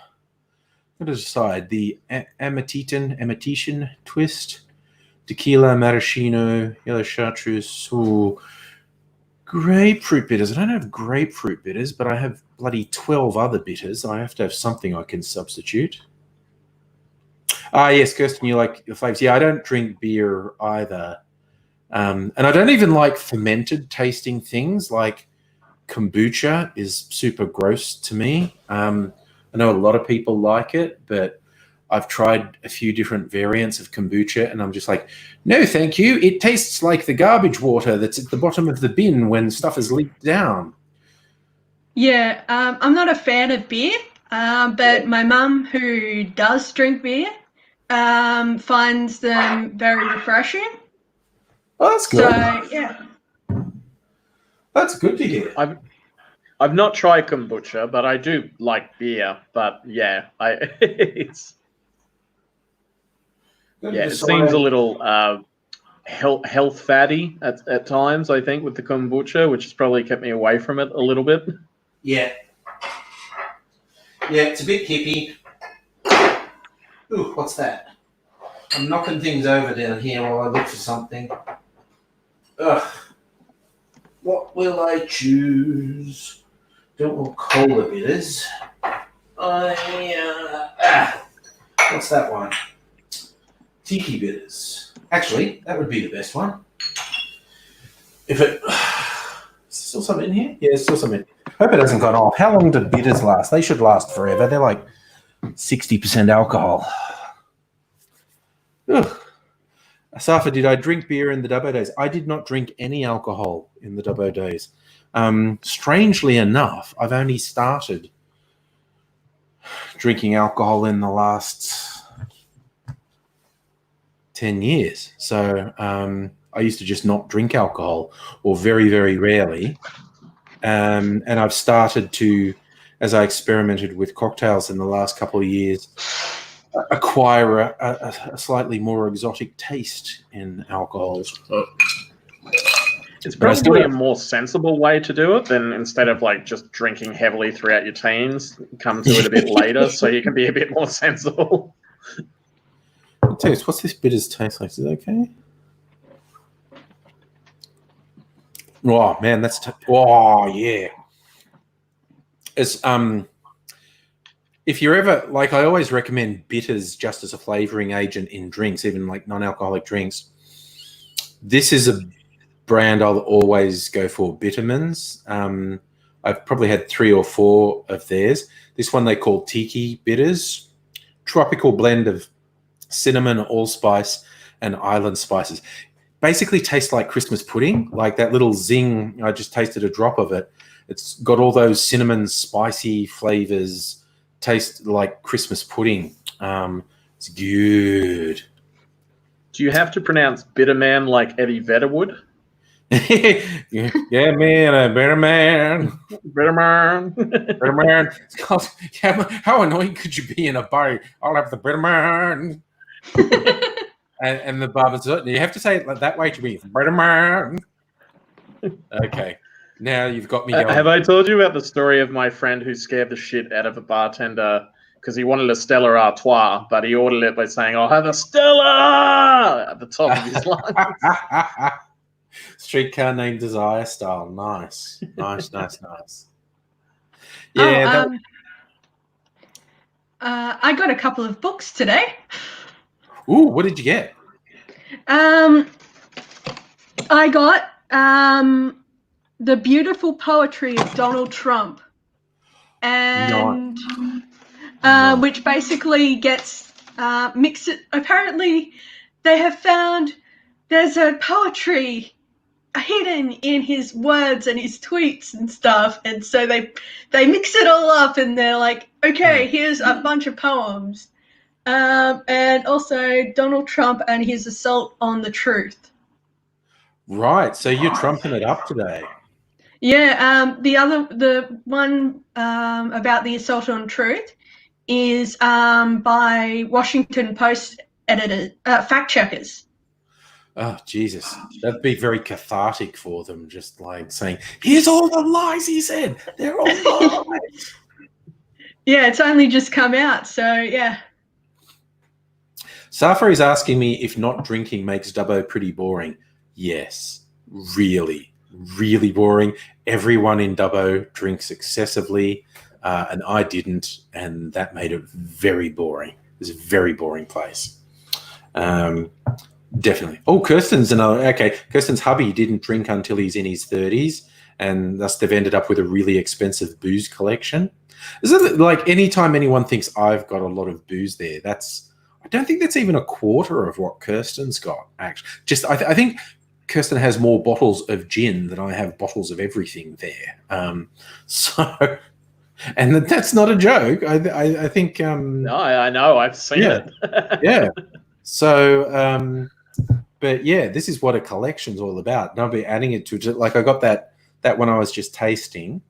I've got to decide. The Amatitan twist, tequila, maraschino, yellow chartreuse, grapefruit bitters. I don't have grapefruit bitters, but I have bloody 12 other bitters. I have to have something I can substitute. Yes, Kirsten, you like the flavors. Yeah, I don't drink beer either. And I don't even like fermented tasting things like kombucha is super gross to me. I know a lot of people like it, but I've tried a few different variants of kombucha and I'm just like, no, thank you. It tastes like the garbage water that's at the bottom of the bin when stuff is leaked down. Yeah, I'm not a fan of beer, but my mum, who does drink beer, finds them very refreshing. Oh, that's good. So, yeah. That's good to hear. I've not tried kombucha, but I do like beer. But yeah, it seems a little health fatty at times, I think, with the kombucha, which has probably kept me away from it a little bit. Yeah. Yeah, it's a bit hippie. Ooh, what's that? I'm knocking things over down here while I look for something. Ugh. What will I choose? Don't want cola bitters. What's that one? Tiki bitters. Actually, that would be the best one. If it... Is there still some in here? Yeah, there's still some in. Hope it hasn't gone off. How long do bitters last? They should last forever. They're like 60% alcohol. Ugh. Asafa, did I drink beer in the Dubbo days? I did not drink any alcohol in the Dubbo days. Strangely enough, I've only started drinking alcohol in the last 10 years. So I used to just not drink alcohol, or very, very rarely. And I've started to, as I experimented with cocktails in the last couple of years, acquire a slightly more exotic taste in alcohols. It's But I still probably a don't- more sensible way to do it than instead of like just drinking heavily throughout your teens, come to it a bit later so you can be a bit more sensible. I'll tell you, what's this bitters taste like? Is it okay? Oh man, oh yeah. It's if you're ever like, I always recommend bitters just as a flavoring agent in drinks, even like non-alcoholic drinks. This is a brand I'll always go for, Bittermans. I've probably had 3 or 4 of theirs. This one they call Tiki Bitters, tropical blend of cinnamon, allspice, and island spices. Basically tastes like Christmas pudding, like that little zing. I just tasted a drop of it. It's got all those cinnamon spicy flavors, taste like Christmas pudding. It's good. Do you have to pronounce bitter man like Eddie Vedder would? Yeah, man, a better man. Bitter man. Bitter man. It's called, yeah, how annoying could you be in a bar? I'll have the bitter man. And the barber's, you have to say it that way to me. Bitter man. Okay. Now you've got me going. Have I told you about the story of my friend who scared the shit out of a bartender because he wanted a Stella Artois, but he ordered it by saying, "I'll have a Stella" at the top of his lungs. Streetcar Named Desire style. Nice. Yeah. I got a couple of books today. Ooh, what did you get? I got The Beautiful Poetry of Donald Trump, and Nice. which basically gets mixed. Apparently, they have found there's a poetry hidden in his words and his tweets and stuff, and so they mix it all up, and they're like, okay, here's a bunch of poems, and also Donald Trump and his assault on the truth. Right. So you're trumping it up today. Yeah. The one about the assault on truth is by Washington Post editors, fact checkers. Oh, Jesus. That'd be very cathartic for them, just like saying, here's all the lies he said. They're all lies. Yeah, it's only just come out, so yeah. Safari's asking me if not drinking makes Dubbo pretty boring. Yes, really, really boring. Everyone in Dubbo drinks excessively, and I didn't, and that made it very boring. It was a very boring place. Definitely. Oh, Kirsten's another. Okay, Kirsten's hubby didn't drink until he's in his 30s, and thus they've ended up with a really expensive booze collection. Is it like anytime anyone thinks I've got a lot of booze there, I don't think that's even a quarter of what Kirsten's got, actually. I think Kirsten has more bottles of gin than I have bottles of everything there. So, and that's not a joke. I think. No, I know. I've seen it. Yeah. So, but yeah, this is what a collection's all about. And I'll be adding it to, like, I got that one I was just tasting.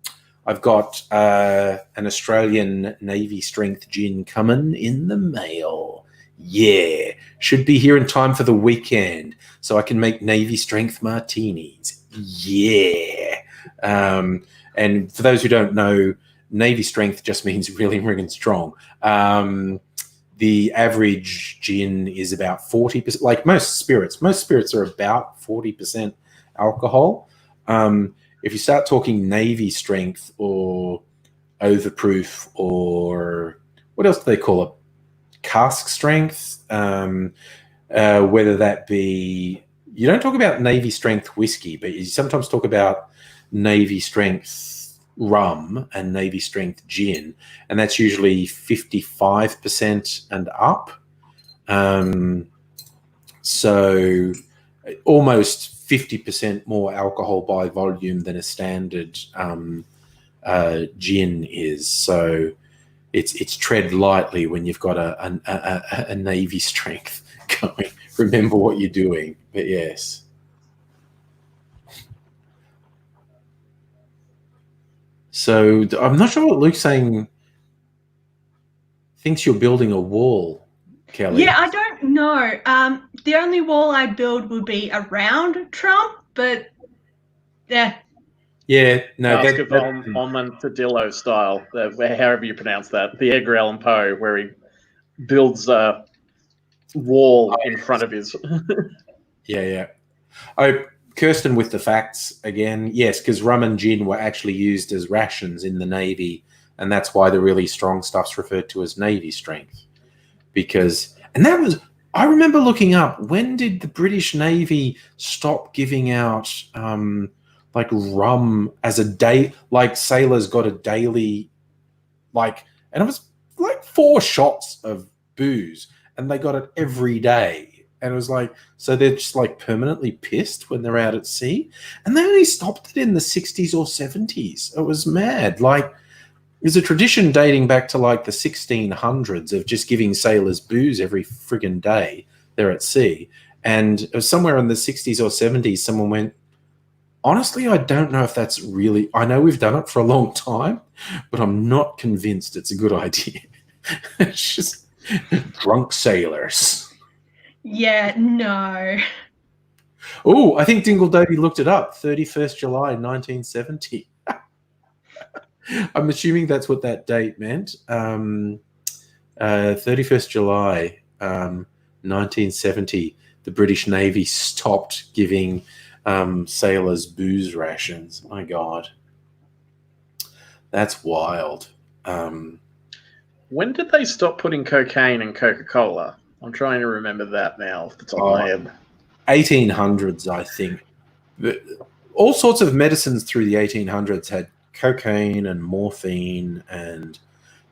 I've got an Australian Navy strength gin coming in the mail. Yeah, should be here in time for the weekend, so I can make Navy strength martinis. Yeah. And for those who don't know, Navy strength just means really ringing strong. The average gin is about 40%, like most spirits. Most spirits are about 40% alcohol. If you start talking Navy strength or overproof, or what else do they call it? Cask strength, whether that be, you don't talk about Navy strength whiskey, but you sometimes talk about Navy strength rum and Navy strength gin, and that's usually 55% and up. So almost 50% more alcohol by volume than a standard gin is. So it's tread lightly when you've got a Navy strength going. Remember what you're doing. But yes. So I'm not sure what Luke's saying. Thinks you're building a wall. Kelly? Yeah, I don't know. The only wall I'd build would be around Trump, but yeah. Yeah, no, Ask if Omontadillo style, however you pronounce that, the Edgar Allan Poe, where he builds a wall in front of his. yeah. Oh, Kirsten with the facts again. Yes, because rum and gin were actually used as rations in the Navy, and that's why the really strong stuff's referred to as Navy strength. I remember looking up, when did the British Navy stop giving out like rum as a day, like sailors got a daily, like, and it was like 4 shots of booze and they got it every day. And it was like, so they're just like permanently pissed when they're out at sea. And they only stopped it in the 60s or 70s. It was mad. Like, there's a tradition dating back to like the 1600s of just giving sailors booze every friggin' day they're at sea. And it was somewhere in the 60s or 70s, someone went, honestly, I don't know if that's really, I know we've done it for a long time, but I'm not convinced it's a good idea. It's just drunk sailors. Yeah, no. Oh, I think Dingle Doty looked it up, 31st July 1970. I'm assuming that's what that date meant. 31st July 1970, the British Navy stopped giving sailors booze rations. My God. That's wild. When did they stop putting cocaine in Coca-Cola? I'm trying to remember that now off the top of my head. 1800s, I think. All sorts of medicines through the 1800s had cocaine and morphine and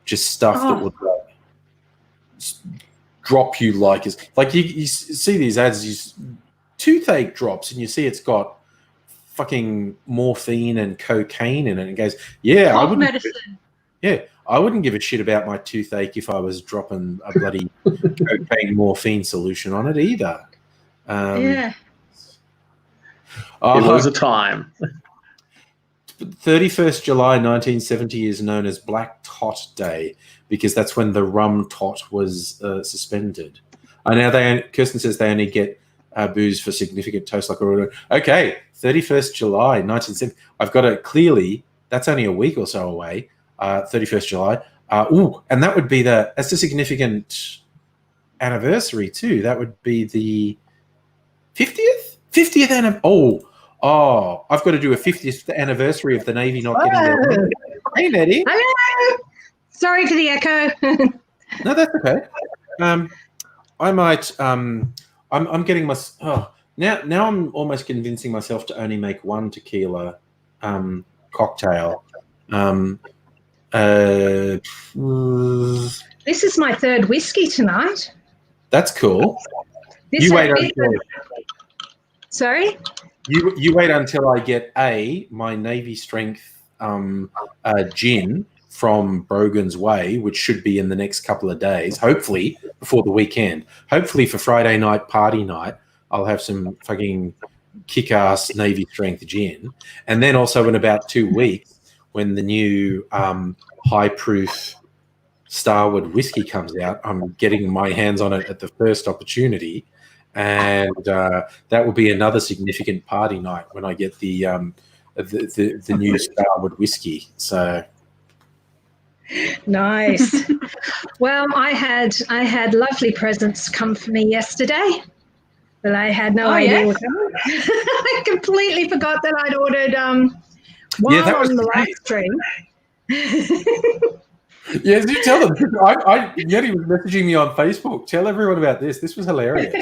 just stuff that would drop you like you see these ads, toothache drops, and you see it's got fucking morphine and cocaine in it. And it goes, yeah, I wouldn't give a shit about my toothache if I was dropping a bloody cocaine morphine solution on it either. Yeah. It was a time. 31st July 1970 is known as Black Tot Day because that's when the rum tot was suspended. Now Kirsten says they only get booze for significant toast like a okay, 31st July 1970. I've got it clearly. That's only a week or so away. 31st July. And that would be that's a significant anniversary too. That would be the 50th anniversary. Oh, I've got to do a 50th anniversary of the Navy not getting their. Hey, Nettie. Hello. Sorry for the echo. No, that's okay. I might. I'm getting my. Now I'm almost convincing myself to only make one tequila cocktail. This is my 3rd whiskey tonight. That's cool. You wait until. Sorry. You wait until I get my Navy strength gin from Brogan's Way, which should be in the next couple of days, hopefully before the weekend. Hopefully for Friday night party night, I'll have some fucking kick-ass Navy strength gin. And then also in about 2 weeks, when the new high-proof Starward whiskey comes out, I'm getting my hands on it at the first opportunity. And that will be another significant party night when I get the new Starward whiskey. So nice. Well, I had lovely presents come for me yesterday, but I had no idea what they were. I completely forgot that I'd ordered while on the live stream. Yes, you tell them. Yeti was messaging me on Facebook. Tell everyone about this. This was hilarious.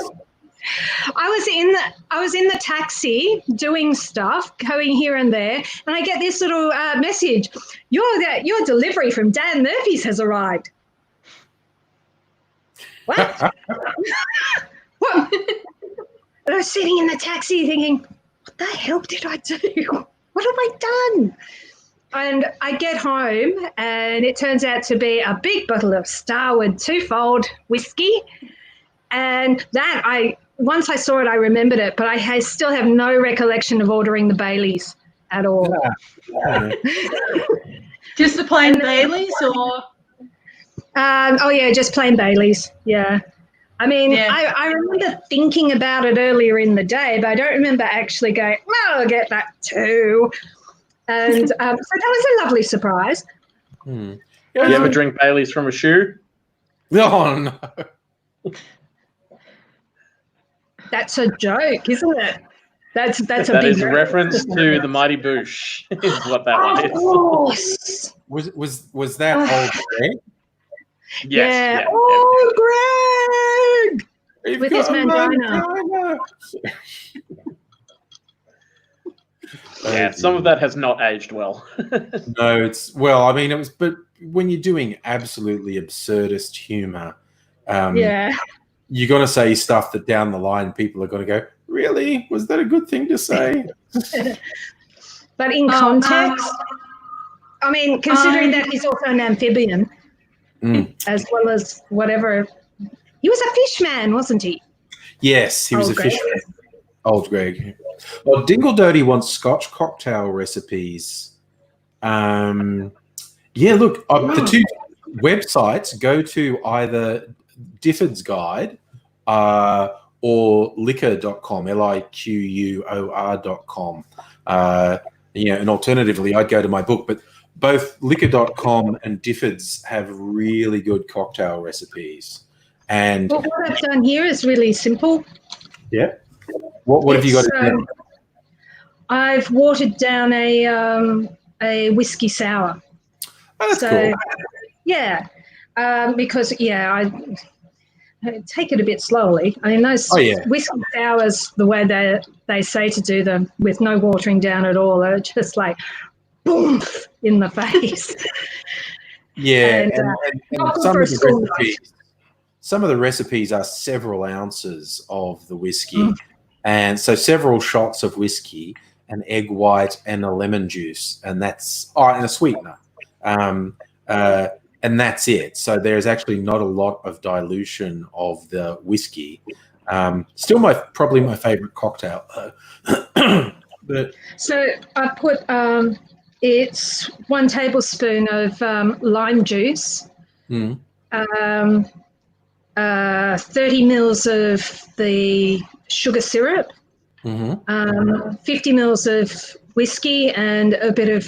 I was in the taxi doing stuff, going here and there, and I get this little message: your delivery from Dan Murphy's has arrived. What? What? And I was sitting in the taxi thinking, what the hell did I do? What have I done? And I get home, and it turns out to be a big bottle of Starward twofold whiskey, and once I saw it, I remembered it, but I still have no recollection of ordering the Baileys at all. Yeah. Just the plain Baileys, or? Yeah, just plain Baileys. Yeah, I mean, Yeah. I remember thinking about it earlier in the day, but I don't remember actually going, well, I'll get that too. And so that was a lovely surprise. Hmm. You ever Um, drink Bailey's from a shoe? Oh, no. That's a joke, isn't it? That's a That big is a reference to the Mighty Boosh, is what that one Of is. course. Was that old Greg? Yes, Yeah. Oh, Greg! You've With got his a mangina. mangina. Yeah, some of that has not aged well. No, it's well. I mean, it was, but when you're doing absolutely absurdist humor, Yeah. you're going to say stuff that down the line people are going to go, "Really? Was that a good thing to say?" But in context, I mean, considering that he's also an amphibian, as well as whatever. He was a fish man, wasn't he? Yes, he was Old a Greg. fisherman. Old Greg. Well, Dingle Dirty wants Scotch cocktail recipes. Yeah, look, the two websites go to either Difford's Guide or liquor.com, liquor.com. And alternatively, I'd go to my book, but both liquor.com and Difford's have really good cocktail recipes. And But what I've done here is really simple. yeah, what have you got? I've watered down a whiskey sour. Oh, that's So, cool. yeah, because I take it a bit slowly. I mean, those whiskey sours, the way they say to do them, with no watering down at all, are just like boom in the face. Yeah, And, and some of the recipes are several ounces of the whiskey, and so several shots of whiskey, an egg white, and a lemon juice, and that's and a sweetener, and that's it. So there's actually not a lot of dilution of the whiskey. Still, probably my favorite cocktail, but so I put it's 1 tablespoon of lime juice. 30 mils of the sugar syrup, 50 mils of whiskey, and a bit of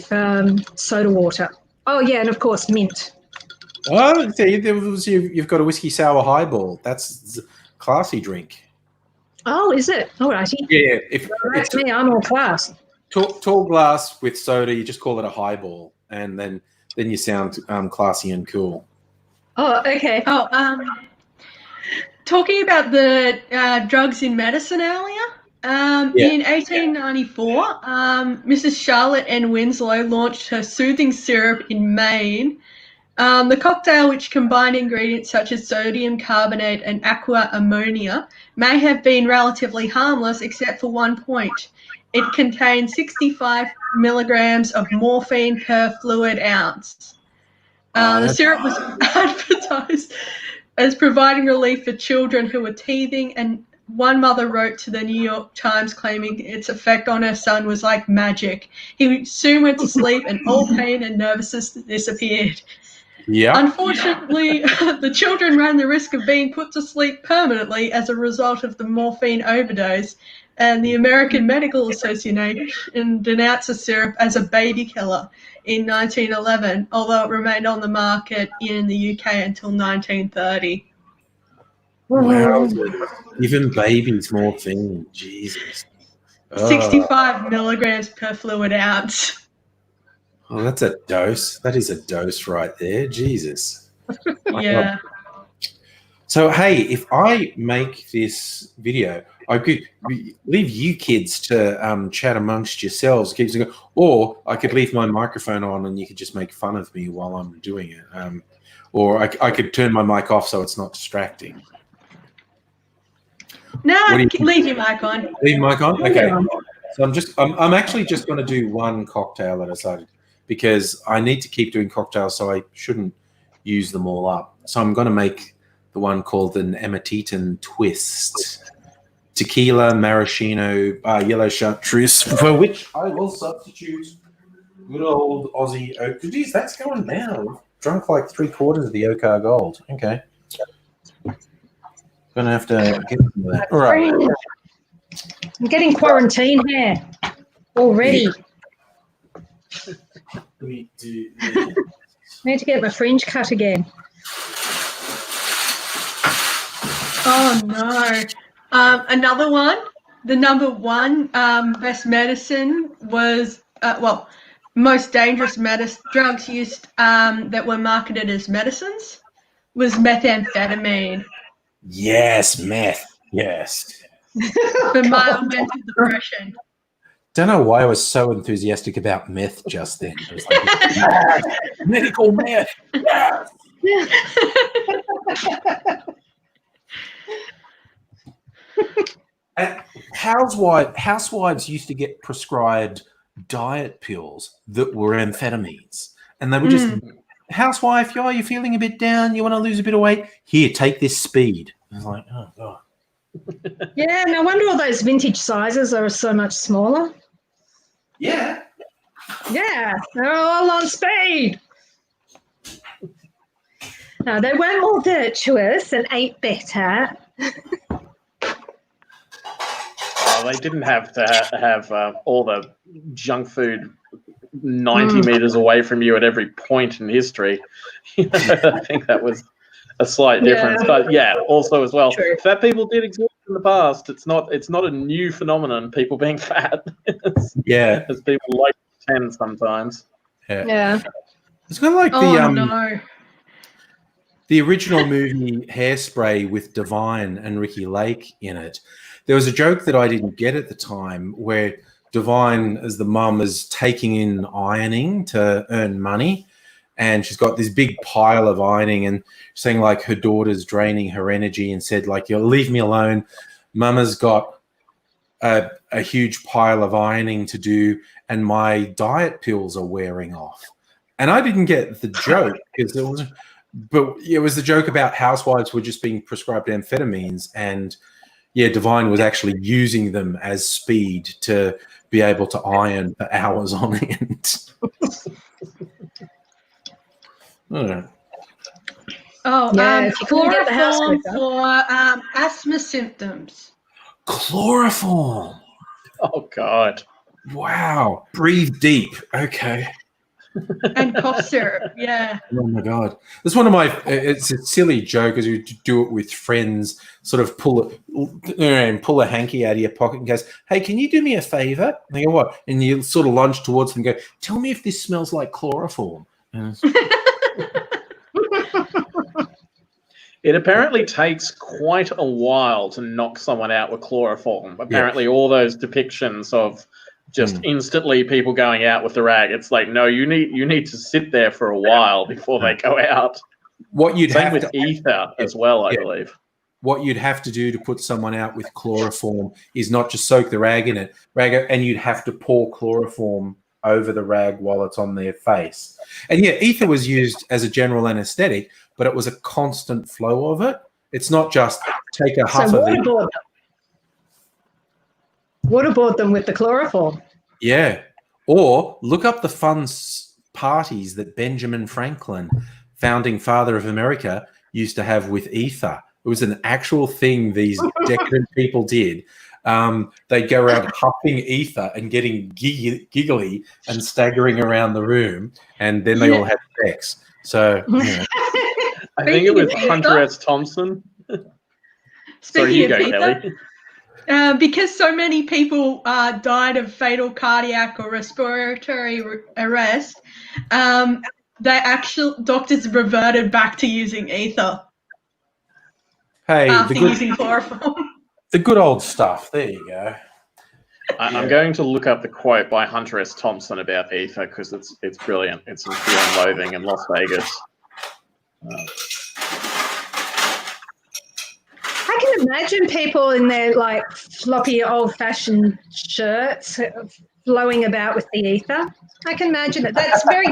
soda water. Oh, yeah, and of course, mint. Oh, you've got a whiskey sour highball. That's a classy drink. Oh, is it? All righty. Yeah, if That's me. I'm all class. Tall glass with soda, you just call it a highball, and then you sound classy and cool. Oh, okay. Talking about the drugs in medicine earlier, in 1894, Mrs. Charlotte N. Winslow launched her soothing syrup in Maine. The cocktail, which combined ingredients such as sodium carbonate and aqua ammonia, may have been relatively harmless except for one point. It contained 65 milligrams of morphine per fluid ounce. The syrup was advertised as providing relief for children who were teething, and one mother wrote to the New York Times claiming its effect on her son was like magic. He soon went to sleep and all pain and nervousness disappeared. Yeah. Unfortunately, the children ran the risk of being put to sleep permanently as a result of the morphine overdose, and the American Medical Association denounced the syrup as a baby killer in 1911, although it remained on the market in the UK until 1930. Wow. Even babies morphine. Jesus. 65 milligrams per fluid ounce. Oh, that's a dose. That is a dose right there. Jesus. Yeah. So, hey, if I make this video, I could leave you kids to chat amongst yourselves, or I could leave my microphone on and you could just make fun of me while I'm doing it. Or I could turn my mic off so it's not distracting. No, leave your mic on. Leave mic on? Okay. So I'm actually just going to do one cocktail at a time because I need to keep doing cocktails, so I shouldn't use them all up. So I'm going to make the one called an Amatitan Twist. Tequila, maraschino, yellow chartreuse, for which I will substitute good old Aussie oak. Geez, that's going down. Drunk like 3/4 of the Oakar Gold. Okay. Gonna have to get some of that. All right. I'm getting quarantine here already. Let me do this. I need to get my fringe cut again. Oh no. Another one. The number one best medicine was most dangerous drugs used that were marketed as medicines was methamphetamine Yes, meth. Yes. for mild mental depression. Don't know why I was so enthusiastic about meth just then. I was like, yes, medical meth. Yes. And housewives used to get prescribed diet pills that were amphetamines, and they were just housewife. You're feeling a bit down. You want to lose a bit of weight? Here, take this speed. I was like, oh god. Yeah, no wonder all those vintage sizes are so much smaller. Yeah. Yeah, they're all on speed. No, they were more virtuous and ate better. They didn't have to have all the junk food 90 meters away from you at every point in history. I think that was a slight difference. Yeah. But yeah, also as well, True. fat people did exist in the past. It's not a new phenomenon, people being fat. Yeah. As people like to pretend sometimes. Yeah. It's kind of like No. the original movie Hairspray with Divine and Ricky Lake in it. There was a joke that I didn't get at the time where Divine, as the mum, is taking in ironing to earn money, and she's got this big pile of ironing and saying like her daughter's draining her energy and said like, "You'll leave me alone. Mama's got a huge pile of ironing to do and my diet pills are wearing off." And I didn't get the joke because it was the joke about housewives were just being prescribed amphetamines, and yeah, Divine was actually using them as speed to be able to iron for hours on end. I don't know. Oh, Yeah, if you couldn't get the house chloroform quicker. for asthma symptoms. Chloroform. Oh God. Wow. Breathe deep. Okay. And cough syrup, yeah. Oh my god, it's one of my. It's a silly joke as you do it with friends. Sort of pull a hanky out of your pocket and goes, "Hey, can you do me a favor?" And they go, "What?" And you sort of lunge towards them and go, "Tell me if this smells like chloroform." It apparently takes quite a while to knock someone out with chloroform. Apparently, all those depictions of just instantly people going out with the rag. It's like, no, you need to sit there for a while before they go out. What you'd Same have with to ether as well, I believe. what you'd have to do to put someone out with chloroform is not just soak the rag in it, and you'd have to pour chloroform over the rag while it's on their face. And yeah, ether was used as a general anesthetic, but it was a constant flow of it. It's not just take a huff of it. Waterboard them with the chloroform. Yeah. Or look up the fun parties that Benjamin Franklin, founding father of America, used to have with ether. It was an actual thing these decadent people did. They'd go around huffing ether and getting giggly and staggering around the room, and then they all had sex. So, you know. I think it was Hunter S. Thompson. Sorry, you go, Kelly. Because so many people died of fatal cardiac or respiratory arrest, doctors reverted back to using ether Hey, after using chloroform. the good old stuff. There you go. I'm going to look up the quote by Hunter S. Thompson about ether because it's brilliant. It's in Fear and Loathing in Las Vegas. I can imagine people in their like floppy old-fashioned shirts flowing about with the ether. I can imagine it. That's very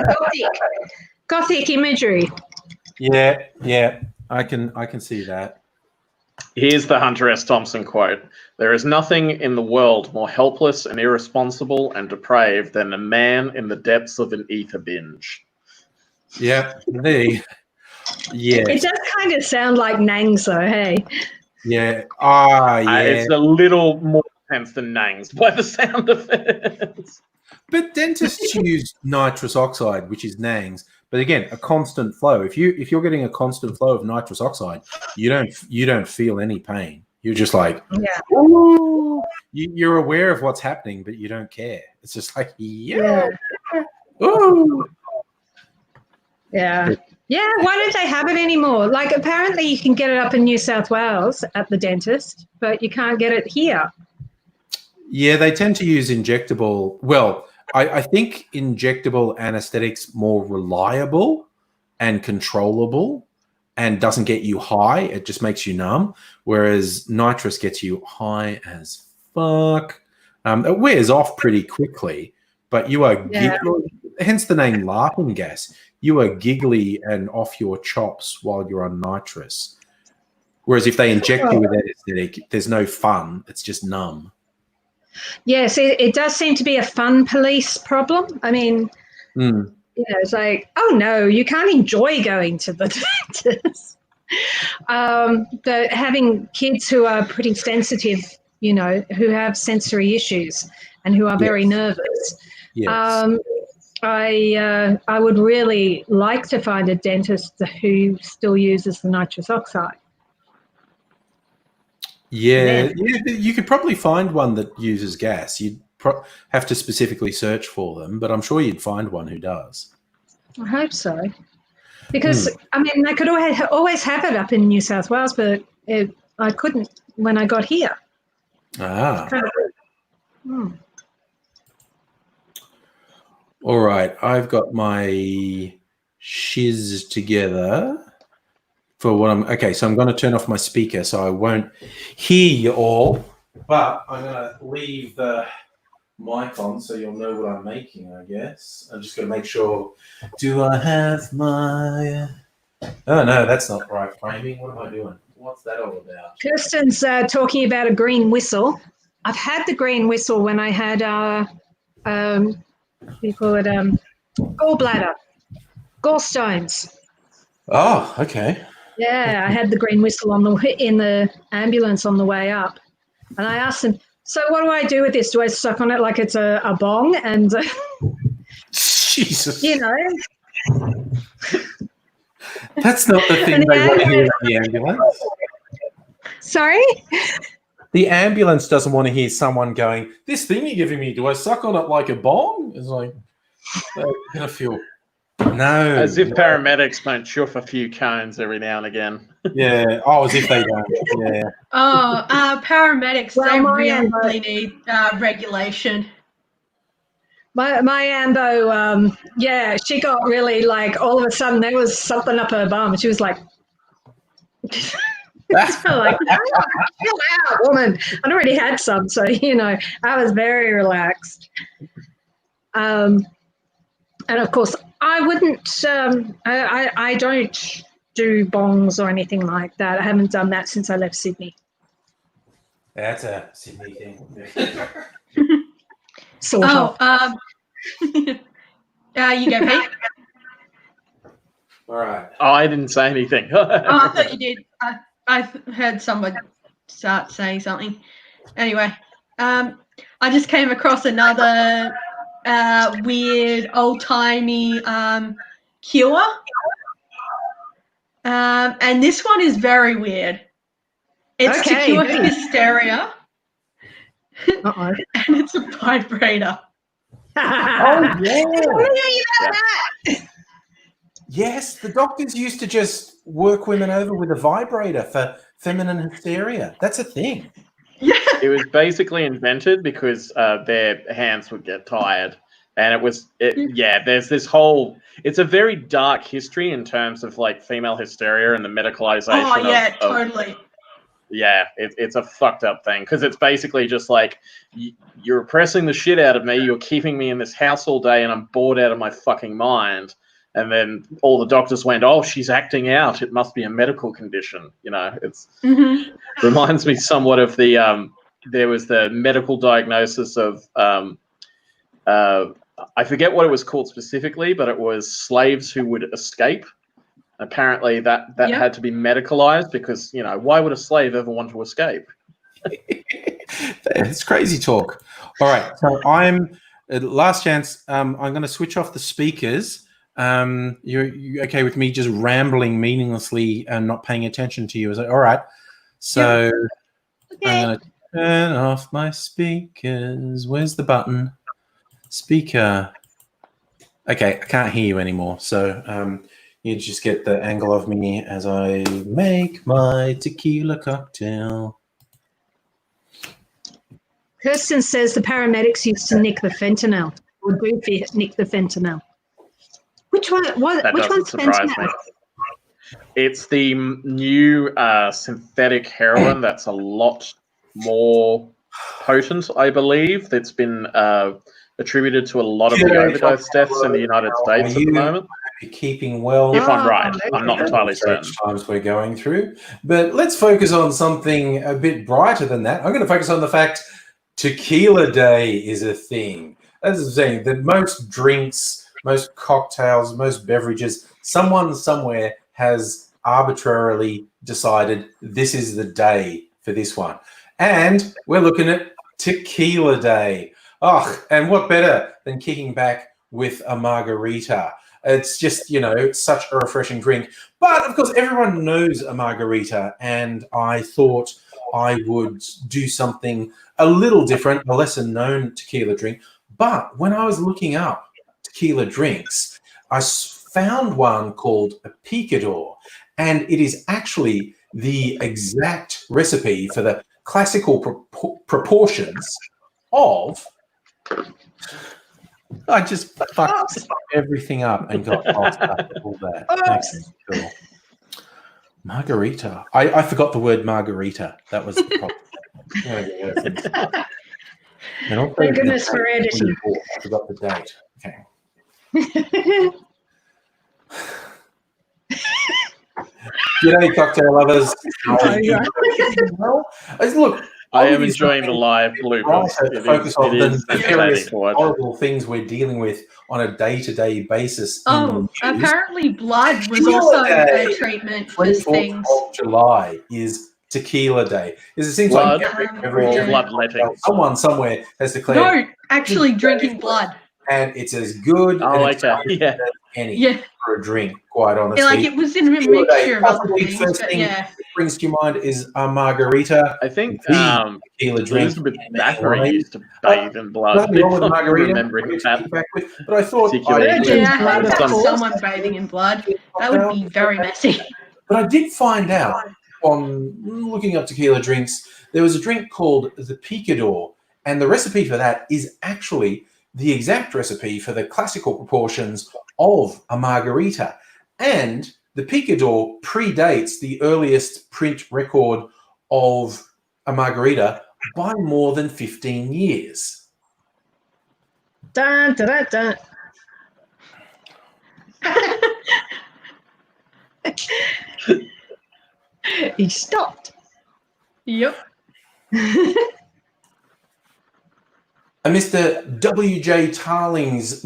gothic imagery. Yeah, I can see that. Here's the Hunter S. Thompson quote. "There is nothing in the world more helpless and irresponsible and depraved than a man in the depths of an ether binge." Yeah, It does kind of sound like Nangs, though, hey? Yeah. Ah, yeah. It's a little more intense than Nangs by the sound of it. But dentists use nitrous oxide, which is Nangs. But again, a constant flow. If you're getting a constant flow of nitrous oxide, you don't feel any pain. You're just like, Yeah. ooh. You're aware of what's happening, but you don't care. It's just like, yeah. Ooh. Yeah. Yeah. Why don't they have it anymore? Like, apparently you can get it up in New South Wales at the dentist, but you can't get it here. Yeah, they tend to use injectable. Well, I think injectable anesthetics more reliable and controllable and doesn't get you high. It just makes you numb. Whereas nitrous gets you high as fuck. It wears off pretty quickly, but you are hence the name laughing gas. You are giggly and off your chops while you're on nitrous. Whereas if they inject you with anesthetic, there's no fun. It's just numb. Yes, it does seem to be a fun police problem. I mean, it's like, oh no, you can't enjoy going to the dentist. Having kids who are pretty sensitive, who have sensory issues and who are very nervous. Yes. I would really like to find a dentist who still uses the nitrous oxide. Yeah, you could probably find one that uses gas. You'd have to specifically search for them, but I'm sure you'd find one who does. I hope so. Because, I mean, they could always have it up in New South Wales, but I couldn't when I got here. Ah. All right, I've got my shiz together. For what okay, so I'm going to turn off my speaker so I won't hear you all, but I'm going to leave the mic on so you'll know what I'm making, I guess. I'm just going to make sure, do I have my... Oh, no, that's not the right framing. What am I doing? What's that all about? Kirsten's talking about a green whistle. I've had the green whistle when I had, what do you call it, gallbladder, gallstones. Oh, okay. Yeah, I had the green whistle in the ambulance on the way up, and I asked them, "So what do I do with this? Do I suck on it like it's a bong?" And Jesus, that's not the thing they want to hear in the ambulance. Sorry, the ambulance doesn't want to hear someone going, "This thing you're giving me, do I suck on it like a bong?" It's like they're gonna feel. No. As if paramedics don't chuff a few cones every now and again. Yeah. Oh, as if they don't. Yeah. Oh, paramedics, they really need regulation. My Ambo, she got really like, all of a sudden there was something up her bum. She was like, like, chill out, woman. I'd already had some, so, I was very relaxed. And of course, I wouldn't, I don't do bongs or anything like that. I haven't done that since I left Sydney. That's a Sydney thing. Sort of. You go, Pete. All right. Oh, I didn't say anything. I thought you did. I heard someone start saying something. Anyway, I just came across another weird old-timey cure. And this one is very weird. It's to cure hysteria. Uh-oh. And it's a vibrator. Oh, yeah. Yes, the doctors used to just work women over with a vibrator for feminine hysteria. That's a thing. Yeah. It was basically invented because their hands would get tired. And there's this whole, it's a very dark history in terms of like female hysteria and the medicalization. Oh, yeah, totally. Yeah, it's a fucked up thing because it's basically just like you're oppressing the shit out of me. You're keeping me in this house all day and I'm bored out of my fucking mind. And then all the doctors went, "Oh, she's acting out. It must be a medical condition." It's reminds me somewhat of the there was the medical diagnosis of I forget what it was called specifically, but it was slaves who would escape. Apparently, that Yep. had to be medicalized because why would a slave ever want to escape? It's crazy talk. All right, so I'm last chance. I'm going to switch off the speakers. You okay with me just rambling meaninglessly and not paying attention to you? Is that all right? So Okay. I'm going to turn off my speakers. Where's the button? Speaker. Okay, I can't hear you anymore. So you just get the angle of me as I make my tequila cocktail. Kirsten says the paramedics used to nick the fentanyl, or do nick the fentanyl. Which one? That Which doesn't one's surprise fentanyl? me. It's the new synthetic heroin that's a lot more potent, I believe. That's been attributed to a lot of the overdose deaths in the United States at the moment. You're keeping well. If I'm right, I'm not entirely certain. Times we're going through, but let's focus on something a bit brighter than that. I'm going to focus on the fact Tequila Day is a thing. As I'm saying, that most drinks, most cocktails, most beverages, someone somewhere has arbitrarily decided this is the day for this one. And we're looking at Tequila Day. Oh, and what better than kicking back with a margarita? It's just, such a refreshing drink. But, of course, everyone knows a margarita, and I thought I would do something a little different, a lesser-known tequila drink. But when I was looking up tequila drinks, I found one called a picador, and it is actually the exact recipe for the classical proportions of... I just fucked everything up and got lost after all that. Okay, cool. Margarita. I forgot the word margarita. That was the problem. And also, Thank goodness for editing. I forgot the date. Okay. G'day, cocktail lovers. Look, I am enjoying the live bloopers. Focus on the entertaining various to watch. horrible things we're dealing with on a day-to-day basis. Oh, in the news. apparently blood was Tequila also Day. a treatment for 24th things. of July is Tequila Day. It seems Blood, like yeah. every bloodletting. someone somewhere has declared, No, actually drinking blood. and it's as good Oh, and okay. Yeah. as any Yeah, for a drink. Quite honestly, like it was in a Tequila Day, mixture of other possibly things, first but thing yeah. that brings to your mind is a margarita. I think The tequila drink. Elizabeth Bathory used to bathe in blood. Nothing wrong with If I'm margarita, remembering which that. to keep back with, but I thought particular I'd drink. Yeah, I heard about Some- someone bathing in blood. That would be very messy. But I did find out on looking up tequila drinks, there was a drink called the Picador, and the recipe for that is actually the exact recipe for the classical proportions of a margarita. And the Picador predates the earliest print record of a margarita by more than 15 years. Dun, dun, dun, dun. He stopped. Yep. And Mr. W.J. Tarling's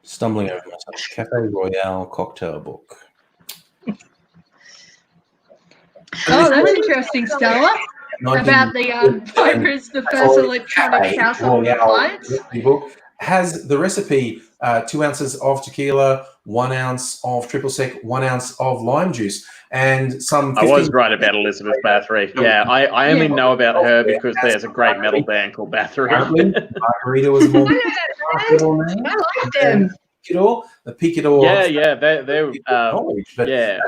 stumbling over myself, Cafe Royale cocktail book. Oh, that's interesting, Stella. About the Viper's, the first electronic household appliance. Book has the recipe: 2 ounces of tequila, 1 ounce of triple sec, 1 ounce of lime juice, and some. I was right about Elizabeth Bathory. Yeah, I only know about her because there's a great metal band called Bathory. Margarita was more. I like them. The Picador. Yeah, they're knowledge, but yeah.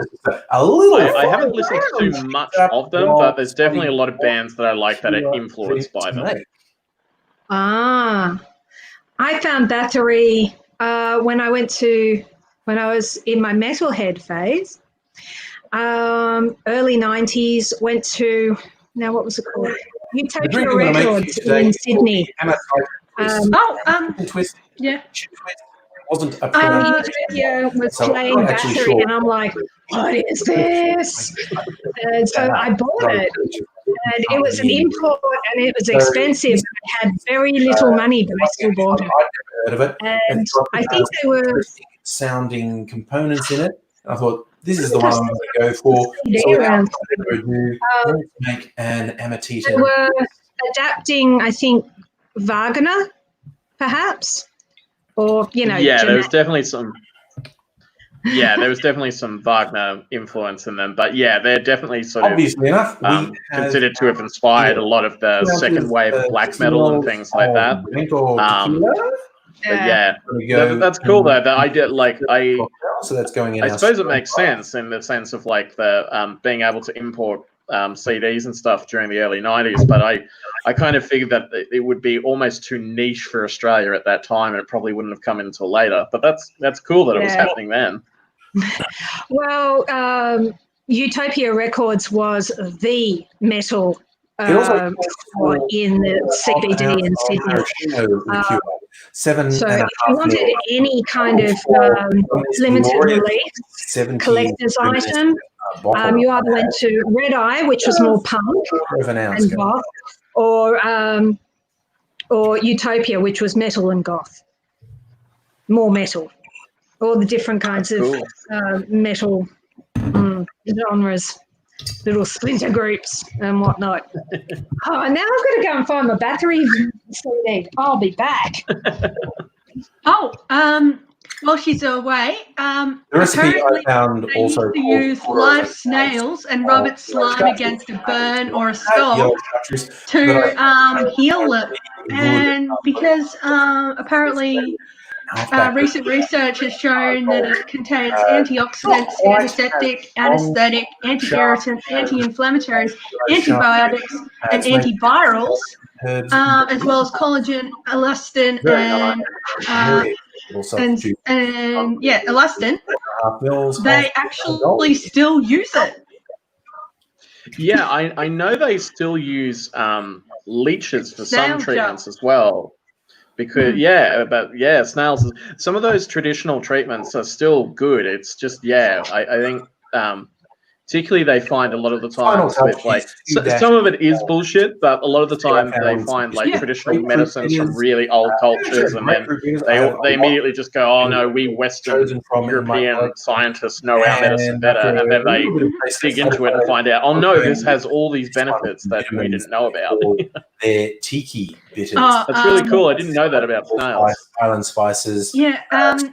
a little. I haven't listened to too much of them, but there's definitely a lot of bands that I like that are influenced by them. Ah, I found Bathory when I was in my metalhead phase. Early 90s, went to, now what was it called? Utopia Records in Sydney. Twist. Yeah. Wasn't a Utopia was So playing I'm actually Bathory, sure. and I'm like, what is this? And so I bought it. And it was an import, and it was expensive. I had very little money, but I still bought it. I'd never heard of it. And I think they were sounding components in it. And I thought, this is the one I'm going to go for. CD So without around. further ado, let's make an Amatita. They were adapting, I think, Wagner, perhaps, or yeah, there was Jeanette. definitely some. Yeah, there was definitely some Wagner influence in them, but yeah, they're definitely sort of Obviously enough, we have considered to have inspired a lot of the second wave of black metal and things like that. Drink or Um, tequila. But yeah, We go that's cool though. That I did so that's going in. I our suppose it makes sense in the sense of like the being able to import CDs and stuff during the early 90s. But I kind of figured that it would be almost too niche for Australia at that time, and it probably wouldn't have come until later. But that's cool that it was Yeah. happening then. Well, Utopia Records was the metal It also spot in the CBD in Sydney. So if you wanted any kind of limited release collector's item, you either went to Red Eye, which was more punk and goth, or Utopia, which was metal and goth, more metal. All the different kinds of metal genres, little splinter groups and whatnot. Oh, now I've got to go and find my battery CD. I'll be back. While she's away, the recipe I apparently found they also used to use live snails and rub its slime against a burn or a skull to heal it. And because apparently recent research has shown that it contains antioxidants, antiseptic, anesthetic, anti-irritant, anti-inflammatories, antibiotics, and antivirals, as well as collagen, elastin, and elastin. They actually still use it. Yeah, I know they still use leeches for Snail some treatments as well. Because snails. Some of those traditional treatments are still good. It's just I think particularly they find a lot of the times with like some of it is bullshit, but a lot of the time they find like traditional medicines from really old cultures, and then they immediately just go, oh no, we Western European scientists know our medicine better, and then they dig into it and find out, oh no, this has all these benefits that we didn't know about. They're tiki bitters. That's really cool. I didn't know that about snails. Island spices. Yeah,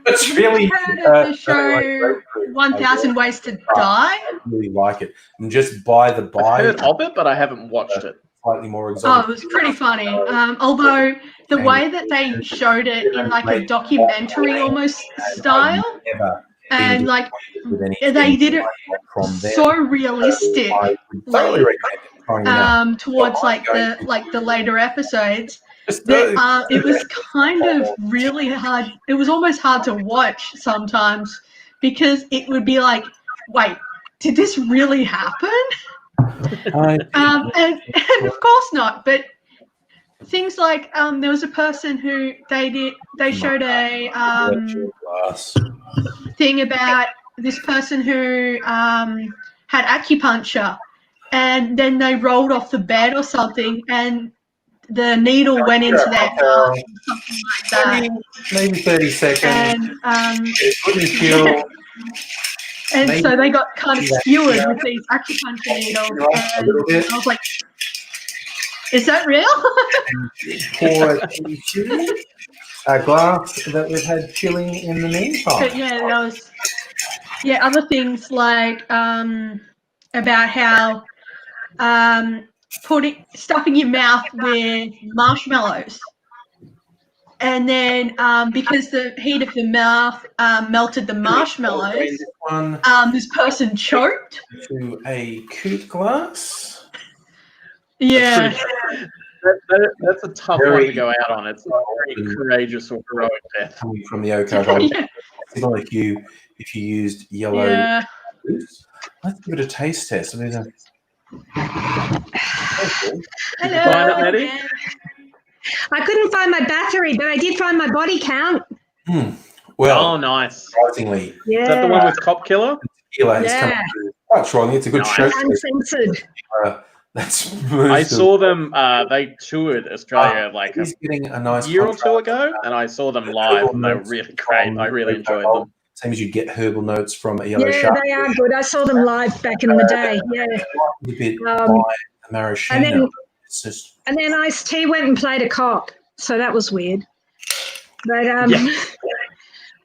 it's really heard of the show 1000 Ways to Die? I really like it. And just by the by, I've heard of it, but I haven't watched it. Slightly more exotic. Oh, it was pretty funny. Although the way that they showed it in like a documentary almost style, and like they did it so realistic, towards like the later episodes. That it was kind of really hard. It was almost hard to watch sometimes because it would be like, wait, did this really happen? And of course not. But things like there was a person who they showed a thing about this person who had acupuncture, and then they rolled off the bed or something, and the needle went into their arm, something like that. Maybe 30 seconds. And so they got kind of skewered with these acupuncture needles. And I was like, is that real? Pour a glass that we've had chilling in the meantime. But yeah, there was other things like about how stuffing your mouth with marshmallows, and then because the heat of the mouth melted the marshmallows, this person choked. To a coot glass. Yeah. That's a tough one to go out on. It's a very courageous or heroic death. Coming from the Oak Similar if you used yellow juice. Let's give it a taste test. Hello. I couldn't find my battery, but I did find my body count. Well, nice. Surprisingly, Yeah. Is that the one with Cop Killer? Tequila is coming through quite strongly. It's a good show. Uncensored. That's I saw them. They toured Australia like a getting a nice year or two ago, and I saw them live, and they were really great. I really enjoyed them. same as you'd get herbal notes from a yellow Yeah, shark. they are good. I saw them live back in the day. Yeah. A bit Um, by the maraschino. and then- It's just And then Ice-T went and played a cop, so that was weird. But Yeah.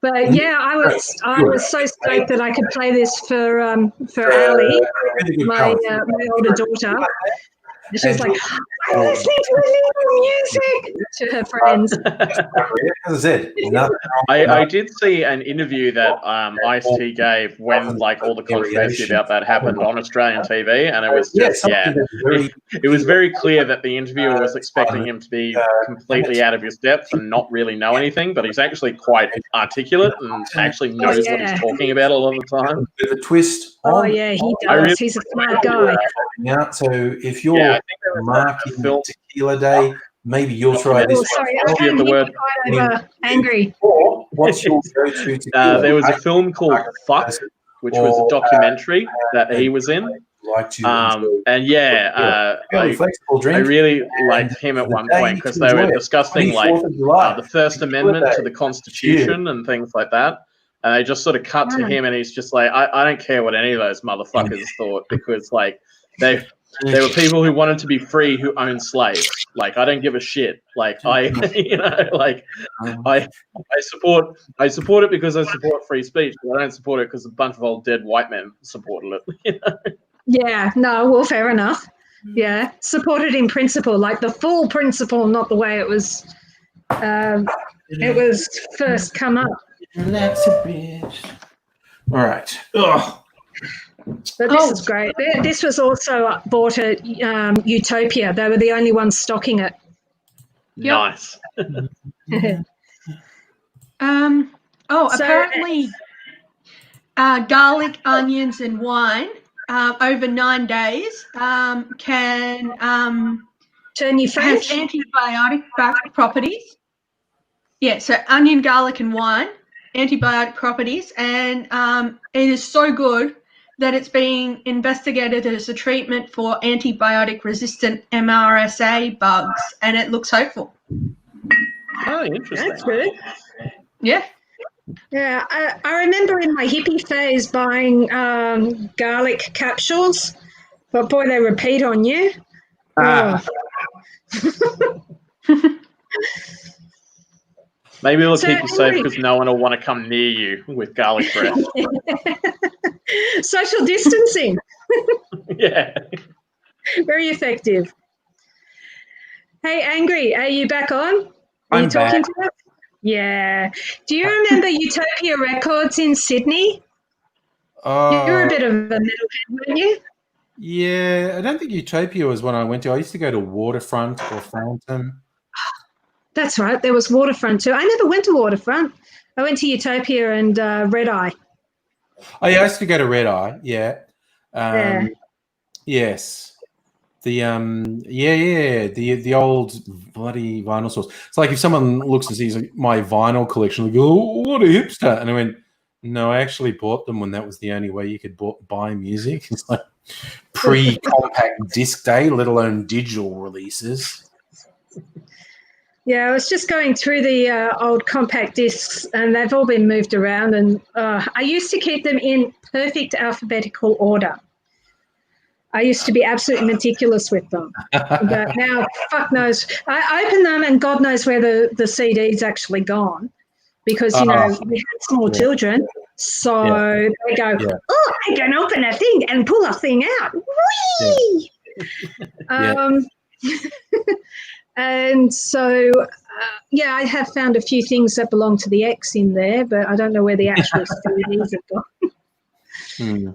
but yeah, I was so stoked that I could play this for Ali, really good my talent. my older daughter. And she was like, "I'm listening to illegal music" to her friends. As I said, nothing. I did see an interview that Ice-T gave when like all the controversy about that happened on Australian TV, and it was just it was very clear that the interviewer was expecting him to be completely out of his depth and not really know anything, but he's actually quite articulate and actually knows what he's talking about a lot of the time. Bit of a twist. Oh on- yeah, he does. He's a smart guy. Yeah, so if you're Yeah, I think there was marking a film. Tequila Day, maybe you'll try Oh, this sorry, I one. Give can't the hear word. you quite over angry. Or what's your go-to tequila? There was a film called Fuck, which was a documentary that he was in. Like to And yeah, fairly flexible drink. I really liked him at one point because they were discussing like 24th of July. the First Amendment to the Constitution and things like that. And they just sort of cut to him, and he's just like, I don't care what any of those motherfuckers thought, because like they were people who wanted to be free who owned slaves. Like, I don't give a shit. Like I support it because I support free speech, but I don't support it because a bunch of old dead white men supported it. Yeah, no, well, fair enough. Yeah, supported in principle, like the full principle, not the way it was first come up. That's a bitch. All right. Ugh. But this is great. This was also bought at Utopia. They were the only ones stocking it. Nice. Apparently, garlic, onions, and wine over 9 days can Turn you has French? antibiotic properties. Yeah, so onion, garlic, and wine, antibiotic properties, and it is so good that it's being investigated as a treatment for antibiotic-resistant MRSA bugs, and it looks hopeful. Oh, interesting. That's good. Yeah. Yeah, I remember in my hippie phase buying garlic capsules, but boy, they repeat on you. Oh. Maybe it'll So, keep you safe Henry- because no one will want to come near you with garlic breath. Social distancing, Yeah. very effective. Hey, Angry, are you back on? Are you I'm talking back. to us? Yeah. Do you remember Utopia Records in Sydney? You're a bit of a metalhead, weren't you? Yeah, I don't think Utopia was one I went to. I used to go to Waterfront or Phantom. That's right. There was Waterfront too. I never went to Waterfront. I went to Utopia and Red Eye. Oh, yeah, I used to go to Red Eye. Yeah. Yeah. Yes. The the old bloody vinyl stores. It's like if someone looks and sees my vinyl collection, they go, "Oh, what a hipster!" And I went, "No, I actually bought them when that was the only way you could buy music." It's like pre-compact disc day, let alone digital releases. Yeah, I was just going through the old compact discs, and they've all been moved around. And I used to keep them in perfect alphabetical order. I used to be absolutely meticulous with them. But now, fuck knows. I open them, and God knows where the CD's actually gone, because we had small children. So they go, "Oh, I can open a thing and pull a thing out." Whee! And so, I have found a few things that belong to the X in there, but I don't know where the actual CDs have gone.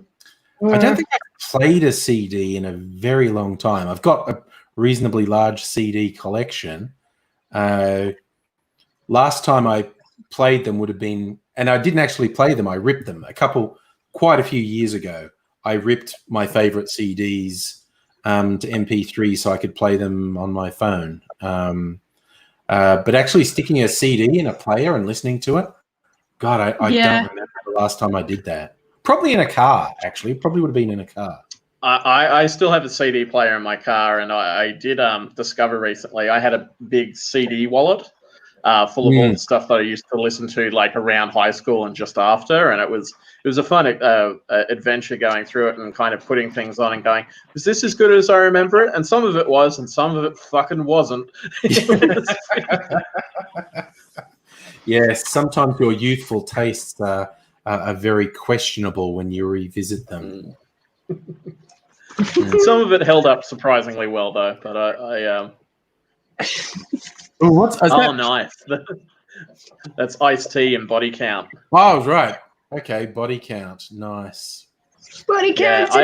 I don't think I've played a CD in a very long time. I've got a reasonably large CD collection. Last time I played them would have been, and I didn't actually play them, I ripped them quite a few years ago. I ripped my favorite CDs to MP3 so I could play them on my phone. But actually sticking a CD in a player and listening to it, God, I don't remember the last time I did that. Probably in a car, actually. Probably would have been in a car. I still have a CD player in my car, and I did discover recently I had a big CD wallet, full of all the stuff that I used to listen to like around high school and just after, and it was a fun adventure going through it and kind of putting things on and going, is this as good as I remember it? And some of it was, and some of it fucking wasn't. Yes, sometimes your youthful tastes are very questionable when you revisit them. Some of it held up surprisingly well, though. But That? Nice. That's Ice-T and Body Count. Oh, right. Okay, Body Count. Nice. Body Yeah, count.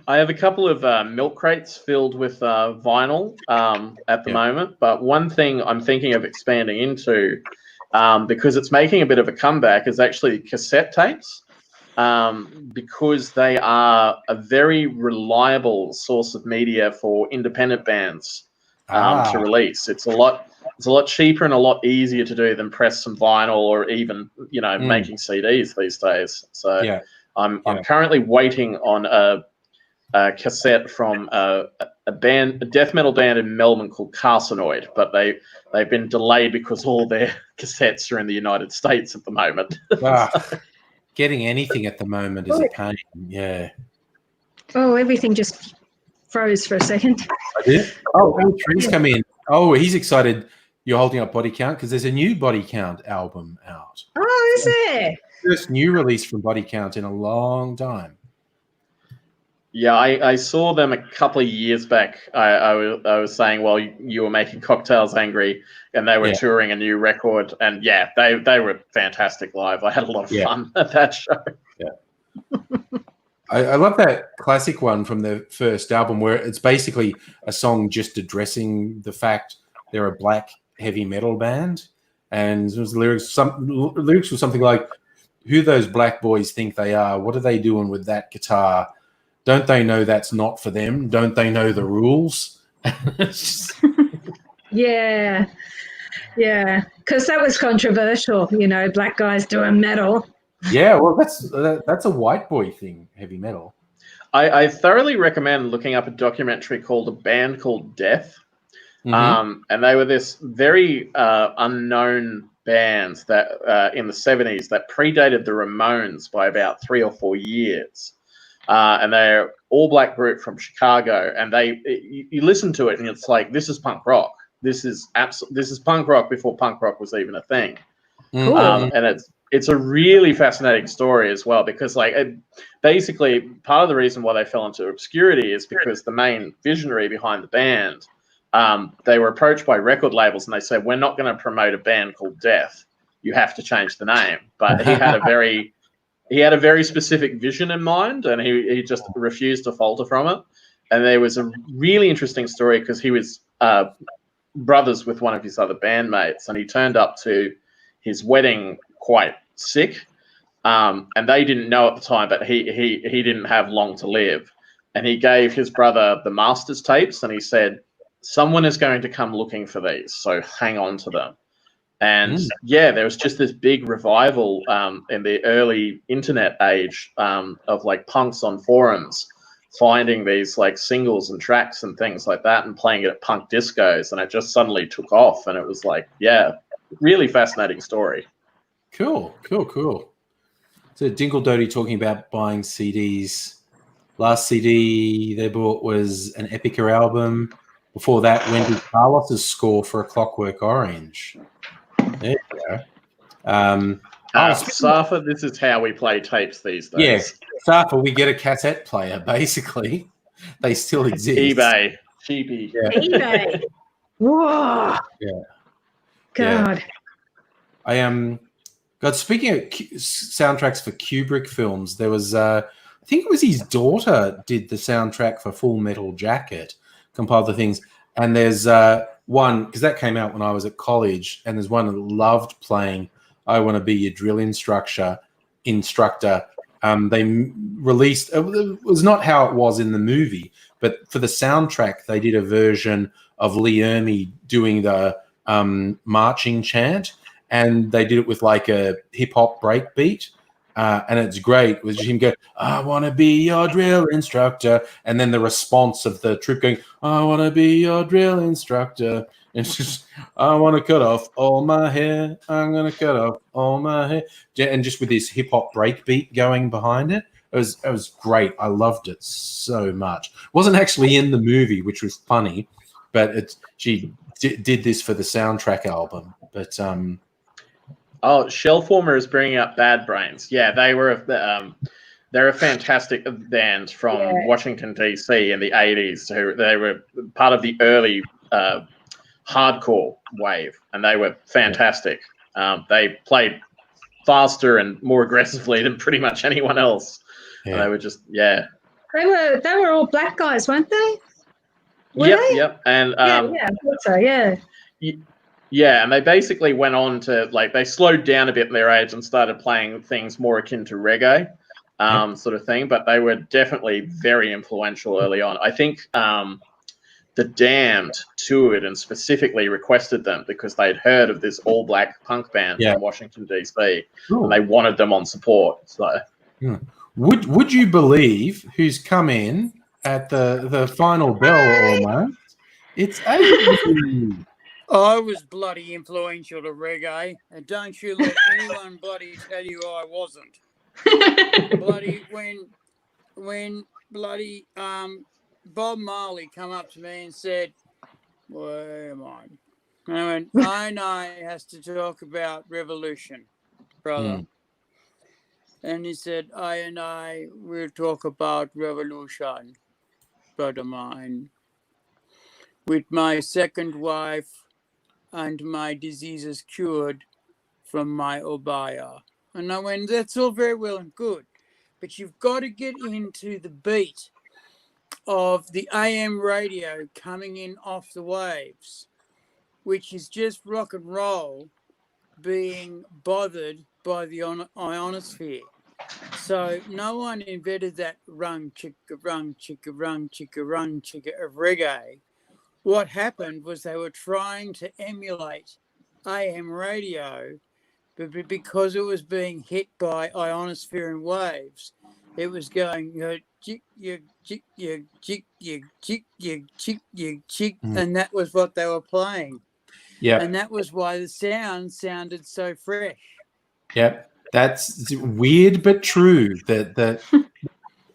I have a couple of milk crates filled with vinyl at the moment, but one thing I'm thinking of expanding into, because it's making a bit of a comeback, is actually cassette tapes, because they are a very reliable source of media for independent bands to release. It's a lot cheaper and a lot easier to do than press some vinyl or even making CDs these days. So I'm currently waiting on a cassette from a death metal band in Melbourne called Carcinoid, but they've been delayed because all their cassettes are in the United States at the moment. Getting anything at the moment is a pain. Yeah. Oh, everything just froze for a second. Oh, Tree's come in. Oh, he's excited. You're holding up Body Count because there's a new Body Count album out. Oh, is there? First new release from Body Count in a long time. Yeah, I saw them a couple of years back. I was saying, well, you were making Cocktails Angry, and they were touring a new record, and they were fantastic live. I had a lot of fun at that show. Yeah, I love that classic one from the first album where it's basically a song just addressing the fact they're a black heavy metal band, and it was lyrics were something like, "Who those black boys think they are? What are they doing with that guitar? Don't they know that's not for them? Don't they know the rules?" Yeah, because that was controversial, black guys doing metal. Yeah, well, that's a white boy thing, heavy metal. I thoroughly recommend looking up a documentary called A Band Called Death. And they were this very unknown band that in the 70s that predated the Ramones by about 3 or 4 years. And they're all black group from Chicago, and you listen to it and it's like, this is punk rock. This is punk rock before punk rock was even a thing. Cool. And it's a really fascinating story as well, because basically part of the reason why they fell into obscurity is because the main visionary behind the band, they were approached by record labels and they said, we're not going to promote a band called Death. You have to change the name. But he had a very specific vision in mind, and he just refused to falter from it. And there was a really interesting story because he was brothers with one of his other bandmates, and he turned up to his wedding quite sick, and they didn't know at the time, but he didn't have long to live. And he gave his brother the master's tapes, and he said, someone is going to come looking for these, so hang on to them. And there was just this big revival in the early internet age of like punks on forums finding these like singles and tracks and things like that and playing it at punk discos, and it just suddenly took off, and it was like, really fascinating story. Cool. So Dinkle Doty talking about buying CDs. Last CD they bought was an Epica album. Before that, Wendy Carlos's score for A Clockwork Orange. There you go. Safa, this is how we play tapes these days. Yeah, Safa, we get a cassette player, basically. They still exist. eBay. Cheapy. Yeah. eBay. Whoa. Yeah. God. I speaking of soundtracks for Kubrick films, there was, I think it was his daughter did the soundtrack for Full Metal Jacket, compiled the things. And there's one, because that came out when I was at college, and there's one that loved playing I Want to Be Your Drill Instructor. They released, it was not how it was in the movie, but for the soundtrack, they did a version of Lee Ermey doing the marching chant, and they did it with like a hip-hop break beat. And it's great with him go, I want to be your drill instructor. And then the response of the troop going, I want to be your drill instructor. It's just, I want to cut off all my hair. I'm going to cut off all my hair. And just with this hip hop break beat going behind it. It was great. I loved it so much. Wasn't actually in the movie, which was funny, but she did this for the soundtrack album. But Shellformer is bringing up Bad Brains. Yeah, they're a fantastic band from Washington D.C. in the '80s. They were part of the early hardcore wave, and they were fantastic. They played faster and more aggressively than pretty much anyone else. Yeah. They were just They were all black guys, weren't they? Yep. And I thought so. Yeah, and they basically went on to they slowed down a bit in their age and started playing things more akin to reggae, sort of thing. But they were definitely very influential early on. I think the Damned toured and specifically requested them because they'd heard of this all-black punk band from Washington D.C. and they wanted them on support. So. Would you believe who's come in at the final bell almost? It's Avery. I was bloody influential to reggae, and don't you let anyone bloody tell you I wasn't. Bloody when bloody Bob Marley come up to me and said, "Where am I?" And I went, "I has to talk about revolution, brother." And he said, I will talk about revolution, brother mine, with my second wife and my diseases cured from my obaya. And I went, that's all very well and good, but you've got to get into the beat of the AM radio coming in off the waves, which is just rock and roll being bothered by the ionosphere. So no one invented that rung chicka rung chicka rung chicka rung chicka of reggae. What happened was they were trying to emulate AM radio, but because it was being hit by ionosphere and waves, it was going chick chick chick chick chick chick chick, and that was what they were playing. Yeah, and that was why the sound sounded so fresh. Yep. That's weird but true. That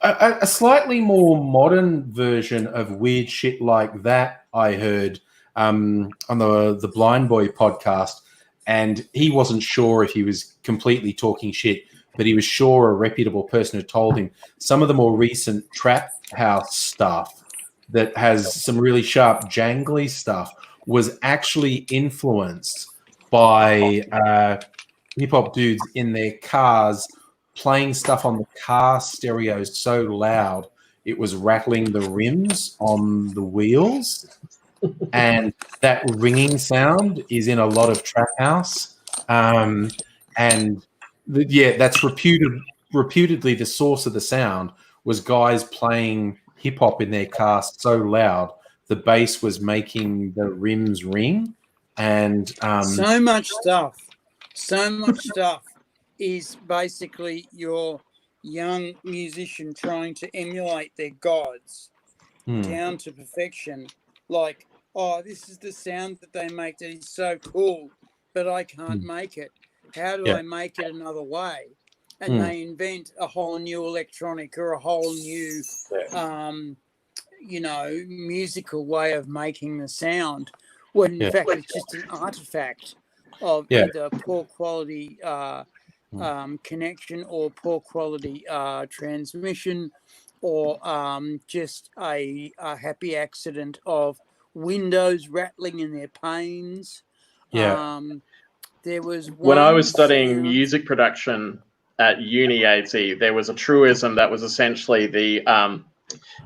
a slightly more modern version of weird shit like that I heard on the Blind Boy podcast, and he wasn't sure if he was completely talking shit, but he was sure a reputable person had told him some of the more recent trap house stuff that has some really sharp jangly stuff was actually influenced by hip-hop dudes in their cars playing stuff on the car stereos so loud it was rattling the rims on the wheels, and that ringing sound is in a lot of trap house, that's reputedly the source of the sound was guys playing hip-hop in their car so loud the bass was making the rims ring. And so much stuff is basically your young musician trying to emulate their gods down to perfection. Like, oh, this is the sound that they make that is so cool, but I can't make it. How do I make it another way? And they invent a whole new electronic or a whole new, musical way of making the sound. When in fact it's just an artifact of either poor quality connection or poor quality transmission, or just a happy accident of windows rattling in their panes. There was when I was studying music production at uni AT, there was a truism that was essentially the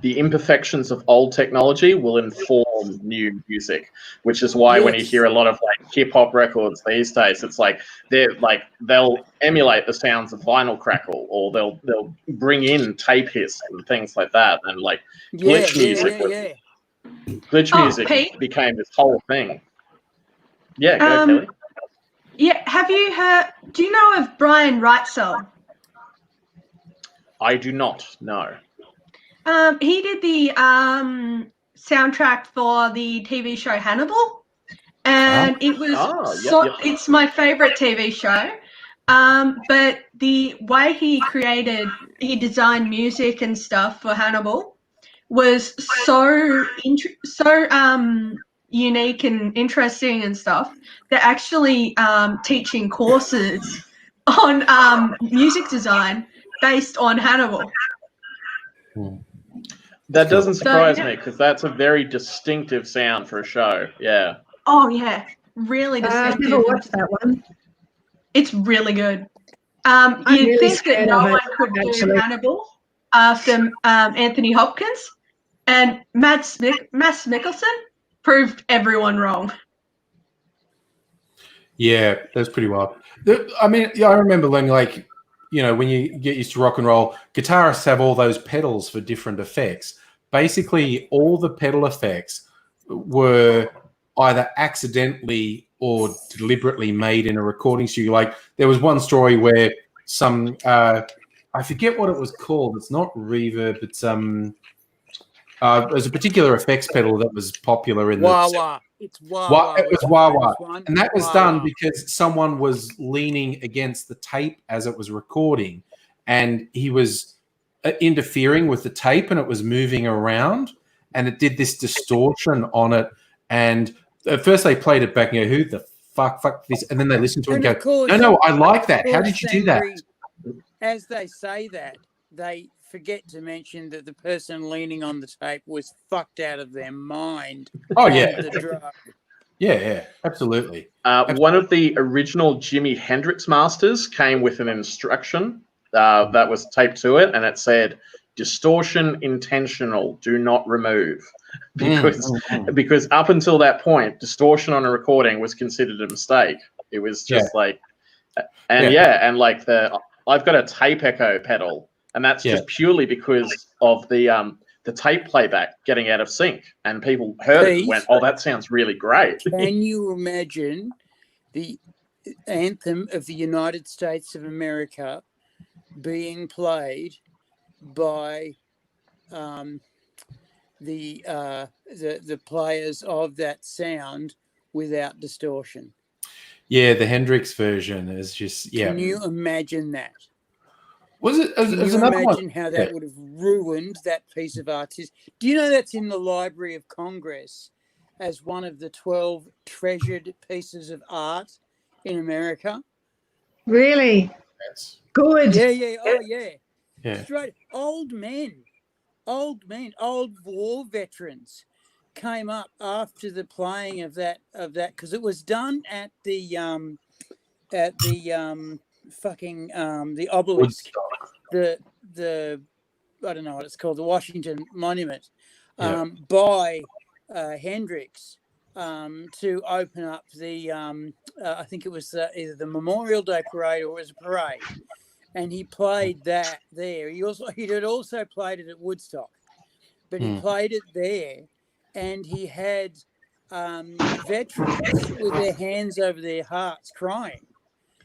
imperfections of old technology will inform new music, which is why when you hear a lot of hip hop records these days, it's they'll emulate the sounds of vinyl crackle, or they'll bring in tape hiss and things like that, and glitch music. Glitch music became this whole thing. Yeah, go Kelly. Yeah, have you heard? Do you know of Brian Wrightsell? I do not know. He did the soundtrack for the TV show Hannibal, and it was it's my favorite TV show. But the way he designed music and stuff for Hannibal was so unique and interesting and stuff. They're actually teaching courses on music design based on Hannibal. That doesn't surprise me because that's a very distinctive sound for a show. Yeah. Oh yeah, really distinctive. I've never watched that one. It's really good. You'd really think that scared no of it, one could do actually. Hannibal after Anthony Hopkins, and Mads Mikkelsen proved everyone wrong. Yeah, that's pretty wild. I mean, yeah, I remember learning, like, you know, when you get used to rock and roll, guitarists have all those pedals for different effects. Basically, all the pedal effects were either accidentally or deliberately made in a recording studio. Like, there was one story where some, I forget what it was called. It's not reverb. It's there's a particular effects pedal that was popular in Wah-wah. It's wah-wah. It was wah-wah. And that was Wah-wah. done because someone was leaning against the tape as it was recording, and he was interfering with the tape, and it was moving around, and it did this distortion on it. And at first they played it back and go, who the fuck this? And then they listened to it and of go, course- no, I like that. of How course, did you do that? Sangri, as they say that, they forget to mention that the person leaning on the tape was fucked out of their mind. Oh, on yeah. the drug. Yeah, absolutely. One of the original Jimi Hendrix masters came with an instruction that was taped to it, and it said, distortion intentional, do not remove. Because up until that point, distortion on a recording was considered a mistake. It was just like, and like I've got a tape echo pedal, and that's just purely because of the tape playback getting out of sync, and people heard it and went, oh, that sounds really great. Can you imagine the anthem of the United States of America being played by the players of that sound without distortion? Yeah, the Hendrix version is just, Can you imagine that? Was it? Can you another imagine one? how that would have ruined that piece of artist? Do you know that's in the Library of Congress as one of the 12 treasured pieces of art in America? Really? Yes. Good. Yeah. Oh, yeah. Yeah. Straight old war veterans came up after the playing of that because it was done at the the obelisk, the I don't know what it's called, the Washington Monument, by Hendrix to open up the I think it was either the Memorial Day parade or it was a parade, and he played that there. He had also played it at Woodstock, but he played it there, and he had veterans with their hands over their hearts crying.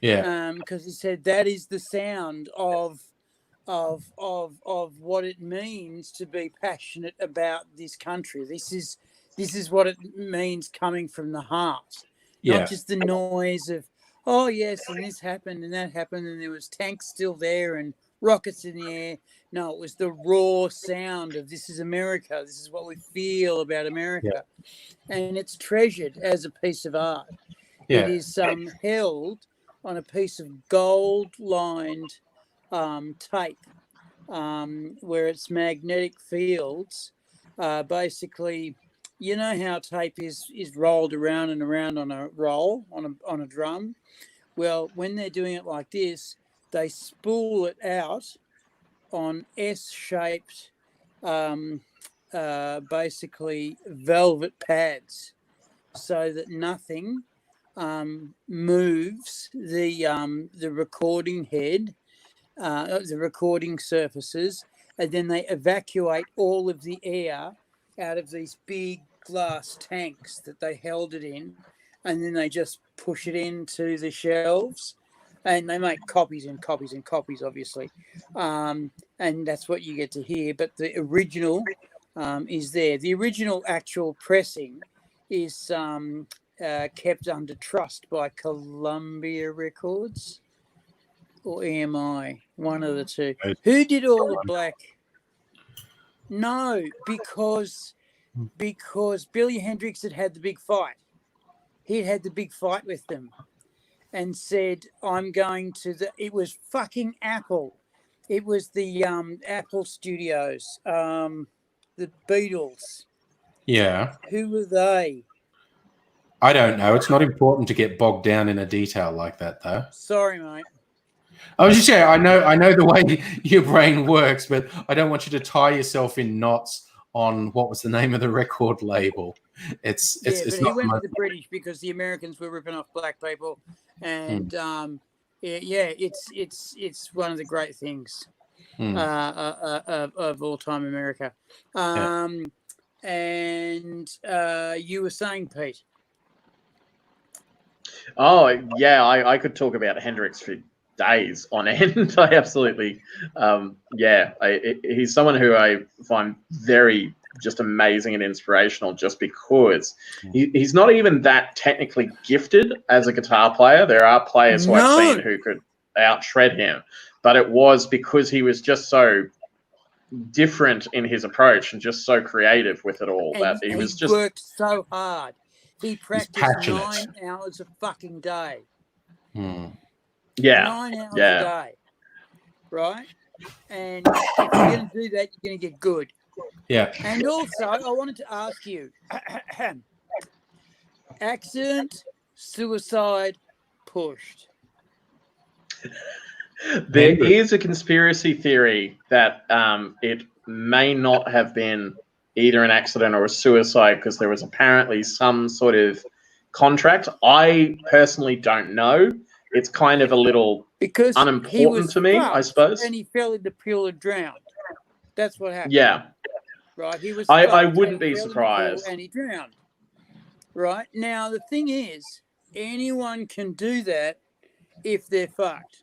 Yeah. Because he said that is the sound of what it means to be passionate about this country. This is what it means coming from the heart, not just the noise of, oh yes, and this happened and that happened and there was tanks still there and rockets in the air. No, it was the raw sound of this is America. This is what we feel about America, and it's treasured as a piece of art. It is held on a piece of gold-lined tape, where its magnetic fields basically, you know how tape is rolled around and around on a roll, on a drum? Well, when they're doing it like this, they spool it out on S-shaped, basically velvet pads, so that nothing moves the recording head, the recording surfaces, and then they evacuate all of the air out of these big glass tanks that they held it in, and then they just push it into the shelves, and they make copies and copies and copies, obviously, and that's what you get to hear. But the original is there. The original actual pressing is kept under trust by Columbia Records or EMI, one of the two. Who did all the black? No, because Billy Hendricks had the big fight. He had the big fight with them and said, I'm going to it was fucking Apple. It was the Apple Studios, the Beatles. Yeah. Who were they? I don't know. It's not important to get bogged down in a detail like that, though. Sorry, mate. I was just saying, I know the way your brain works, but I don't want you to tie yourself in knots on what was the name of the record label. It's but not he went with the British because the Americans were ripping off black people, and it's one of the great things of all time America. And you were saying, Pete? Oh yeah, I could talk about Hendrix for days on end. I absolutely, he's someone who I find very just amazing and inspirational, just because he's not even that technically gifted as a guitar player. There are players who I've seen who could out-shred him, but it was because he was just so different in his approach and just so creative with it all that he was just worked so hard. He practiced 9 hours a fucking day. Yeah. 9 hours a day. Right? And if you're going to do that, you're going to get good. Yeah. And also, I wanted to ask you, accident, suicide, pushed. There is a conspiracy theory that it may not have been either an accident or a suicide because there was apparently some sort of contract. I personally don't know. It's kind of a little unimportant to me, I suppose. And he fell in the pool and drowned. That's what happened. Yeah. Right. He was. I wouldn't be surprised. And he drowned. Right. Now the thing is, anyone can do that if they're fucked.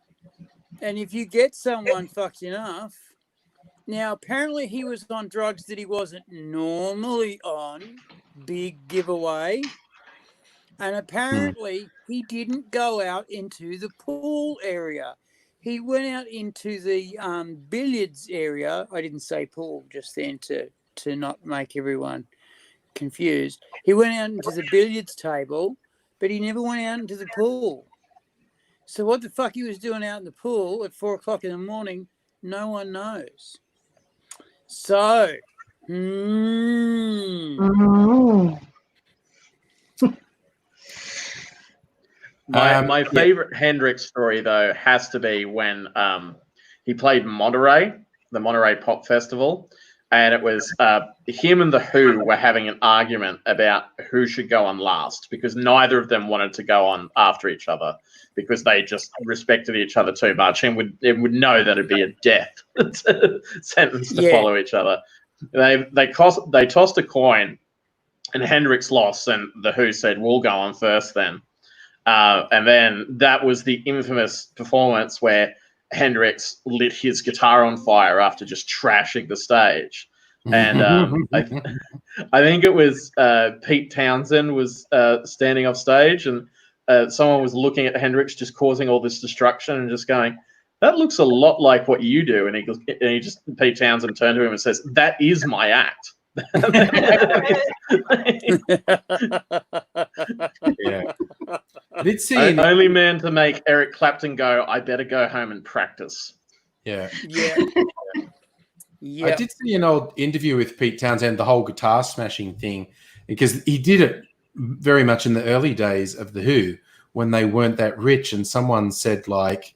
And if you get someone fucked enough, now apparently he was on drugs that he wasn't normally on, big giveaway. And apparently he didn't go out into the pool area. He went out into the billiards area. I didn't say pool just then to not make everyone confused. He went out into the billiards table, but he never went out into the pool. So what the fuck he was doing out in the pool at 4 o'clock in the morning, no one knows. So, My favorite Hendrix story, though, has to be when he played Monterey, the Monterey Pop Festival, and it was him and The Who were having an argument about who should go on last because neither of them wanted to go on after each other because they just respected each other too much and would know that it'd be a death sentence to follow each other. They tossed a coin, and Hendrix lost, and The Who said, "We'll go on first then." And then that was the infamous performance where Hendrix lit his guitar on fire after just trashing the stage. And I think it was Pete Townsend was standing off stage, and someone was looking at Hendrix just causing all this destruction and just going, "That looks a lot like what you do." And Pete Townsend turned to him and says, "That is my act." Yeah. I did see only man to make Eric Clapton go, "I better go home and practice." Yeah. Yeah. I did see an old interview with Pete Townsend, the whole guitar smashing thing, because he did it very much in the early days of The Who when they weren't that rich, and someone said, like,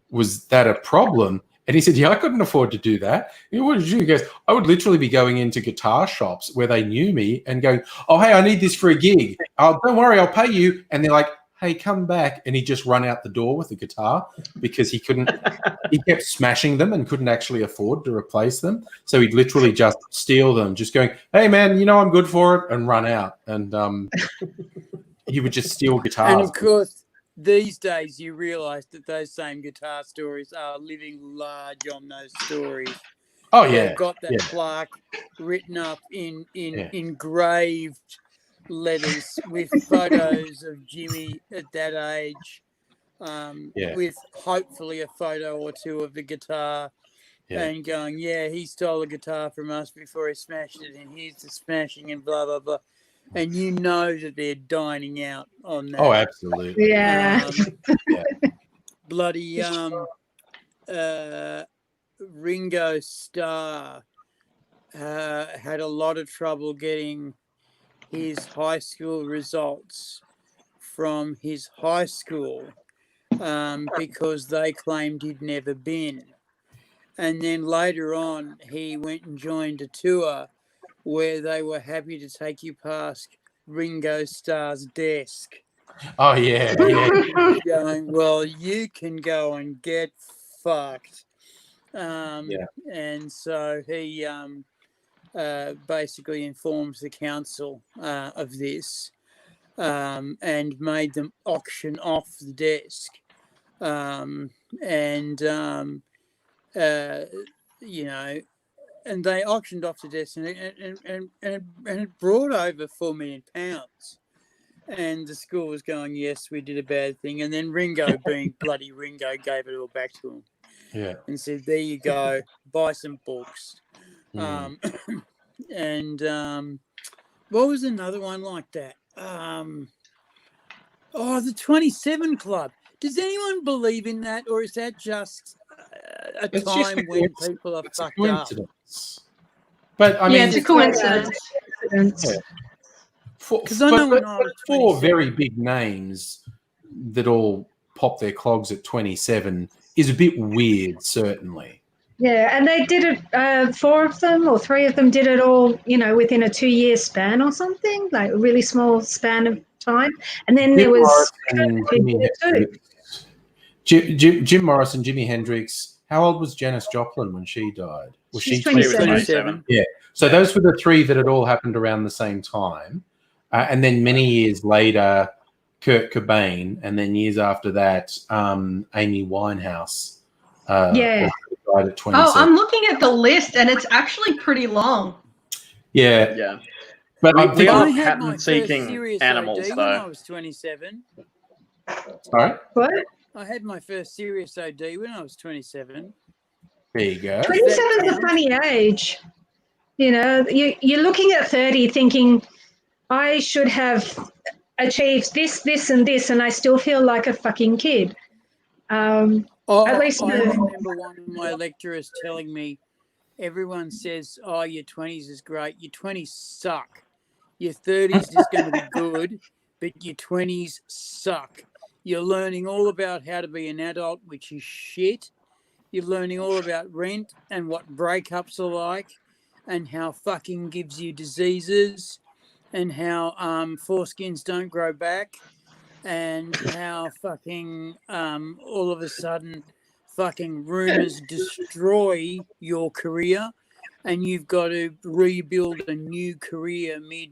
was that a problem? And he said, "Yeah, I couldn't afford to do that." You know, what did you do? He goes, "I would literally be going into guitar shops where they knew me and going, 'Oh, hey, I need this for a gig. Oh, don't worry, I'll pay you.' And they're like, 'Hey, come back.' And he just run out the door with the guitar because he kept smashing them and couldn't actually afford to replace them. So he'd literally just steal them, just going, 'Hey, man, you know I'm good for it,' and run out. And he would just steal guitars. And of course, these days you realise that those same guitar stories are living large on those stories. Oh, yeah. They've got that plaque written up in engraved letters with photos of Jimmy at that age, Yeah. with hopefully a photo or two of the guitar, Yeah. and going, yeah, he stole a guitar from us before he smashed it, and here's the smashing and blah, blah, blah. And you know that they're dining out on that. Oh, absolutely. Yeah. Um, bloody Ringo Starr had a lot of trouble getting his high school results from his high school because they claimed he'd never been. And then later on, he went and joined a tour where they were happy to take you past Ringo Starr's desk. Oh, yeah. Yeah. Going, well, you can go and get fucked. Yeah. And so he basically informs the council of this and made them auction off the desk. You know, and they auctioned off the desk, and it brought over £4 million. And the school was going, yes, we did a bad thing. And then Ringo, being bloody Ringo, gave it all back to him Yeah. and said, there you go, buy some books. Mm. What was another one like that? The 27 Club. Does anyone believe in that, or is that just a It's just time a when coincidence. people are It's a fucked up? coincidence. But I mean, it's a coincidence. yeah. Because I know when I was four 27 very big names that all pop their clogs at 27 is a bit weird, certainly. Yeah, and they did it, 4 of them or 3 of them did it all, within a 2-year span or something, like a really small span of time. And then there was Jim Morrison, Jimi Hendrix. How old was Janis Joplin when she died? Was She's she 27. 27. Yeah. So those were the 3 that had all happened around the same time. And then many years later, Kurt Cobain. And then years after that, Amy Winehouse. Yeah. Died at 27. Oh, I'm looking at the list, and it's actually pretty long. Yeah. Yeah. But We I'm thinking, are I had my first patent-seeking serious animals, OD when though. I was 27. sorry? What? I had my first serious OD when I was 27. There you go. 27 is a funny age. You're looking at 30 thinking, I should have achieved this, this, and this, and I still feel like a fucking kid. At least I remember one of my lecturers telling me, everyone says, oh, your 20s is great. Your 20s suck. Your 30s is going to be good, but your 20s suck. You're learning all about how to be an adult, which is shit. You're learning all about rent and what breakups are like and how fucking gives you diseases and how foreskins don't grow back and how fucking all of a sudden fucking rumors destroy your career and you've got to rebuild a new career mid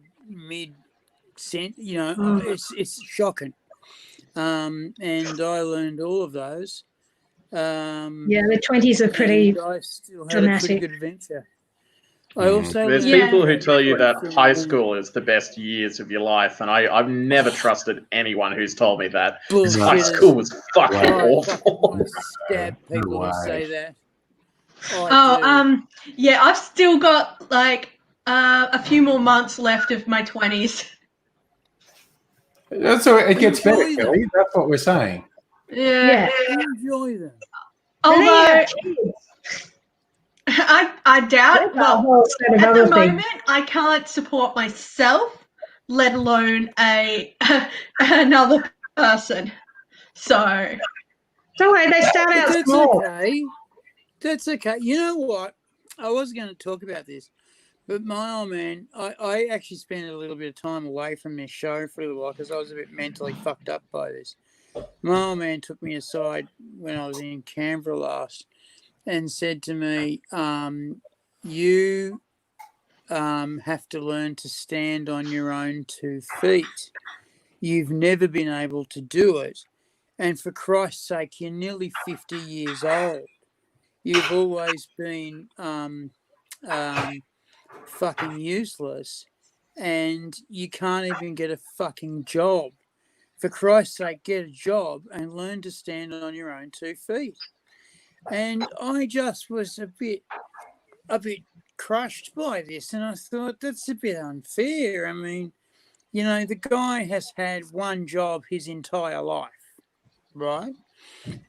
it's shocking. And I learned all of those. the 20s are pretty and I still had dramatic. a pretty good adventure. I also There's Yeah. people who tell you that From- high school is the best years of your life, and I've never trusted anyone who's told me that. Bullshitters. High school was fucking I fucking awful. want to stab people who say that. Yeah, I've still got like a few more months left of my 20s. So it gets better, Enjoy them. Kelly. That's what we're saying. Yeah. Enjoy them. And then you Although have kids. I doubt. That's a Well, whole set of at other the things. moment, I can't support myself, let alone another person. So Don't worry, they start out That's small. okay. That's okay. You know what? I was going to talk about this, but my old man, I actually spent a little bit of time away from this show for a little while because I was a bit mentally fucked up by this. My old man took me aside when I was in Canberra last and said to me, you have to learn to stand on your own 2 feet. You've never been able to do it. And for Christ's sake, you're nearly 50 years old. You've always been fucking useless. and you can't even get a fucking job. For Christ's sake, get a job and learn to stand on your own 2 feet. And I just was a bit crushed by this, and I thought that's a bit unfair. I mean, you know, the guy has had one job his entire life, right?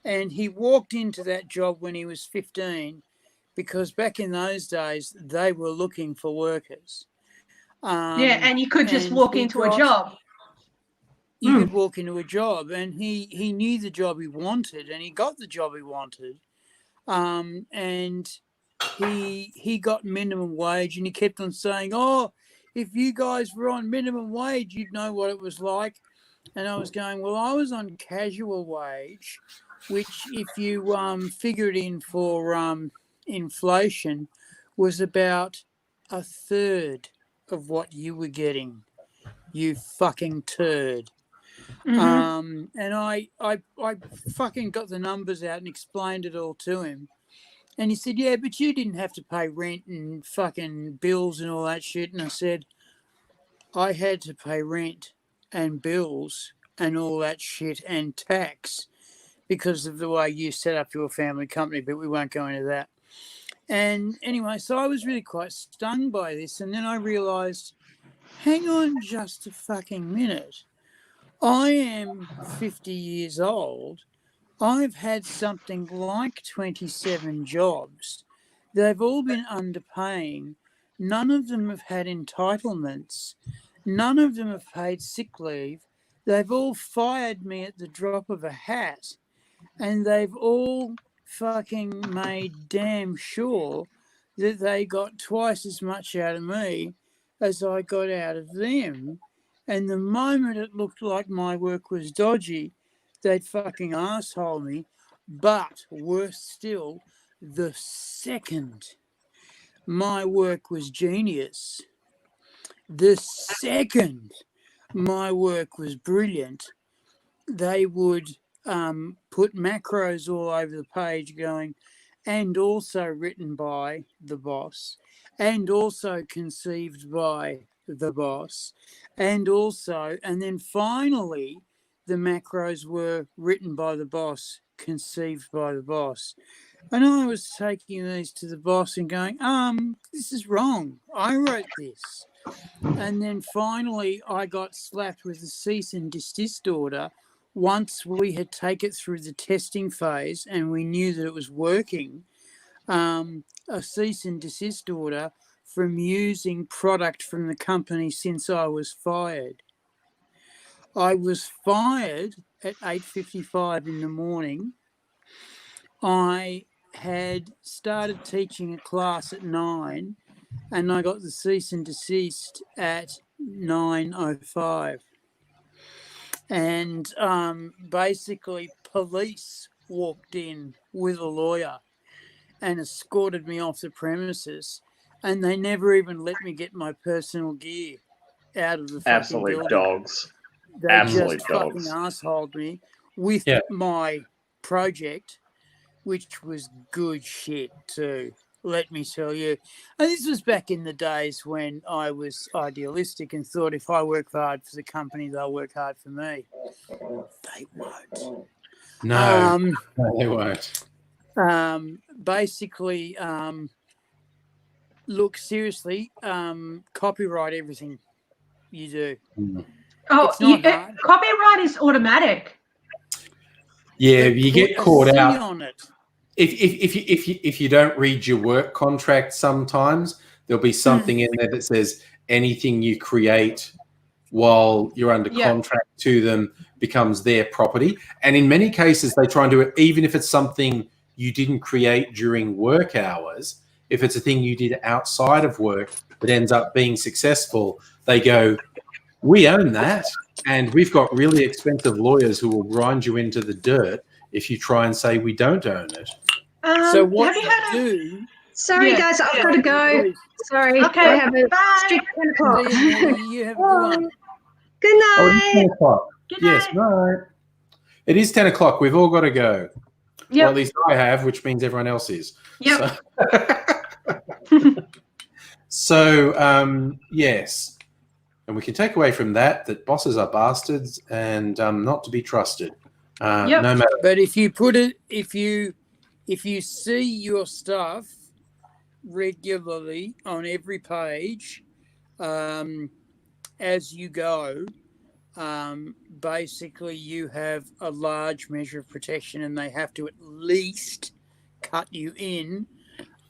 And he walked into that job when he was 15 because back in those days they were looking for workers. And you could just and walk he into a got- job. You could walk into a job, and he knew the job he wanted, and he got the job he wanted. And he got minimum wage, and he kept on saying, "Oh, if you guys were on minimum wage, you'd know what it was like." And I was going, "Well, I was on casual wage, which, if you figure it in for inflation, was about a third of what you were getting. You fucking turd." Mhm. And I fucking got the numbers out and explained it all to him. And he said, "Yeah, but you didn't have to pay rent and fucking bills and all that shit." And I said, "I had to pay rent and bills and all that shit and tax because of the way you set up your family company, but we won't go into that." And anyway, so I was really quite stung by this. And then I realised, hang on just a fucking minute. I am 50 years old. I've had something like 27 jobs. They've all been underpaying. None of them have had entitlements. None of them have paid sick leave. They've all fired me at the drop of a hat. And they've all fucking made damn sure that they got twice as much out of me as I got out of them. And the moment it looked like my work was dodgy, they'd fucking asshole me. But worse still, the second my work was genius, the second my work was brilliant, they would put macros all over the page going, "and also written by the boss, and also conceived by the boss, and also," and then finally the macros were written by the boss, conceived by the boss. And I was taking these to the boss and going, "This is wrong. I wrote this." And then finally I got slapped with a cease and desist order once we had taken it through the testing phase and we knew that it was working. A cease and desist order from using product from the company since I was fired. I was fired at 8:55 in the morning. I had started teaching a class at 9 and I got the cease and desist at 9:05. And basically police walked in with a lawyer and escorted me off the premises, and they never even let me get my personal gear out of the fucking Absolute building. dogs. They Absolute just dogs. fucking assholed me with my project, which was good shit too, let me tell you. And this was back in the days when I was idealistic and thought if I work hard for the company, they'll work hard for me. They won't. No, no, they won't. Basically, look, seriously, copyright everything you do. Oh, It's not hard. copyright is automatic. Yeah, They you put get a caught C out. on it. If you don't read your work contract, sometimes there'll be something in there that says anything you create while you're under contract to them becomes their property. And in many cases, they try and do it even if it's something you didn't create during work hours. If it's a thing you did outside of work that ends up being successful, they go, "We own that, and we've got really expensive lawyers who will grind you into the dirt if you try and say we don't own it." So what have you you had do? Sorry, Yeah. guys, I've got to go. Please. Sorry, Okay, I have a bye. strict 10 o'clock. See you, Maggie. You have a good one. Good Oh, it is night. 10 o'clock. Good Yes, night. night. It is 10 o'clock. We've all got to go. Yep. Or at least I have, which means everyone else is. Yep. So, yes. And we can take away from that bosses are bastards and not to be trusted. Yep. No matter. But if you put it, if you see your stuff regularly on every page, as you go, basically you have a large measure of protection, and they have to at least cut you in,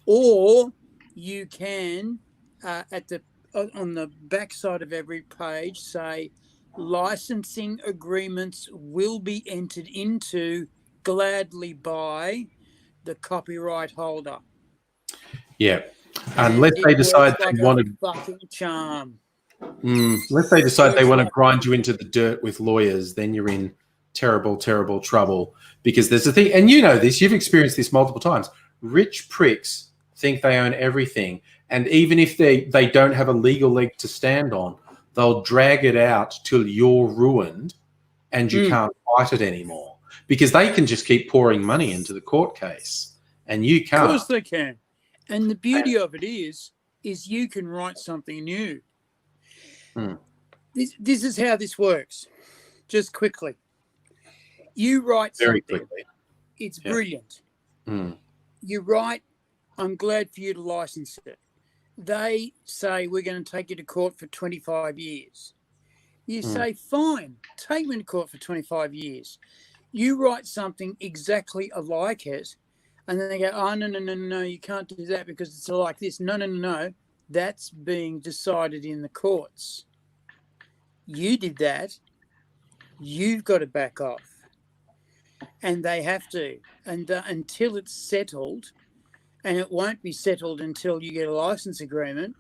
or you can on the back side of every page say licensing agreements will be entered into gladly by the copyright holder. Yeah. Unless they decide like they want to fucking charm. Unless they decide they want to grind you into the dirt with lawyers, then you're in terrible, terrible trouble. Because there's a thing, and you know this, you've experienced this multiple times. Rich pricks think they own everything. And even if they don't have a legal leg to stand on, they'll drag it out till you're ruined and you can't fight it anymore. Because they can just keep pouring money into the court case. And you can't. Of course they can. And the beauty of it is you can write something new. This is how this works. Just quickly. You write Very something. quickly. It's brilliant. Mm. You write, I'm glad for you to license it. They say, we're going to take you to court for 25 years. You say, fine, take me to court for 25 years. You write something exactly like it, and then they go, oh, no, you can't do that because it's like this. No. That's being decided in the courts. You did that. You've got to back off. And they have to. And until it's settled, and it won't be settled until you get a license agreement,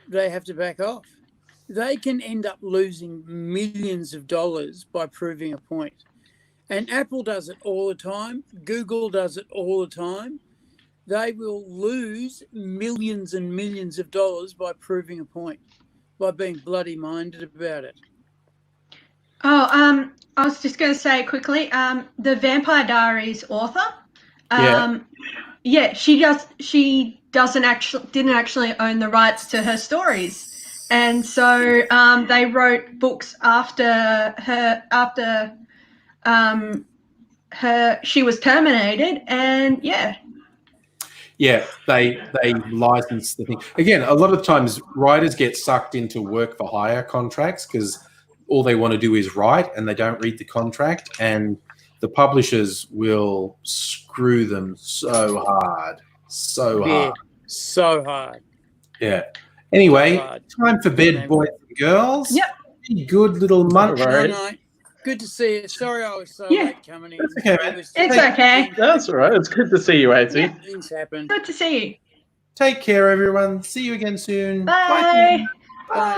they have to back off. They can end up losing millions of dollars by proving a point. And Apple does it all the time. Google does it all the time. They will lose millions and millions of dollars by proving a point, by being bloody minded about it. Oh, I was just going to say quickly, the Vampire Diaries author, she didn't actually own the rights to her stories, and so they wrote books after she was terminated, and they license the thing. Again, a lot of times writers get sucked into work for hire contracts because all they want to do is write and they don't read the contract, and the publishers will screw them so hard. Yeah. Anyway, time for bed, boys and girls. Yep. Be good little month. No. Good to see you. Sorry I was so late coming in. It's okay, man. it's okay. That's all right. It's good to see you, AT. Things happen. Good to see you. Take care, everyone. See you again soon. Bye. Bye.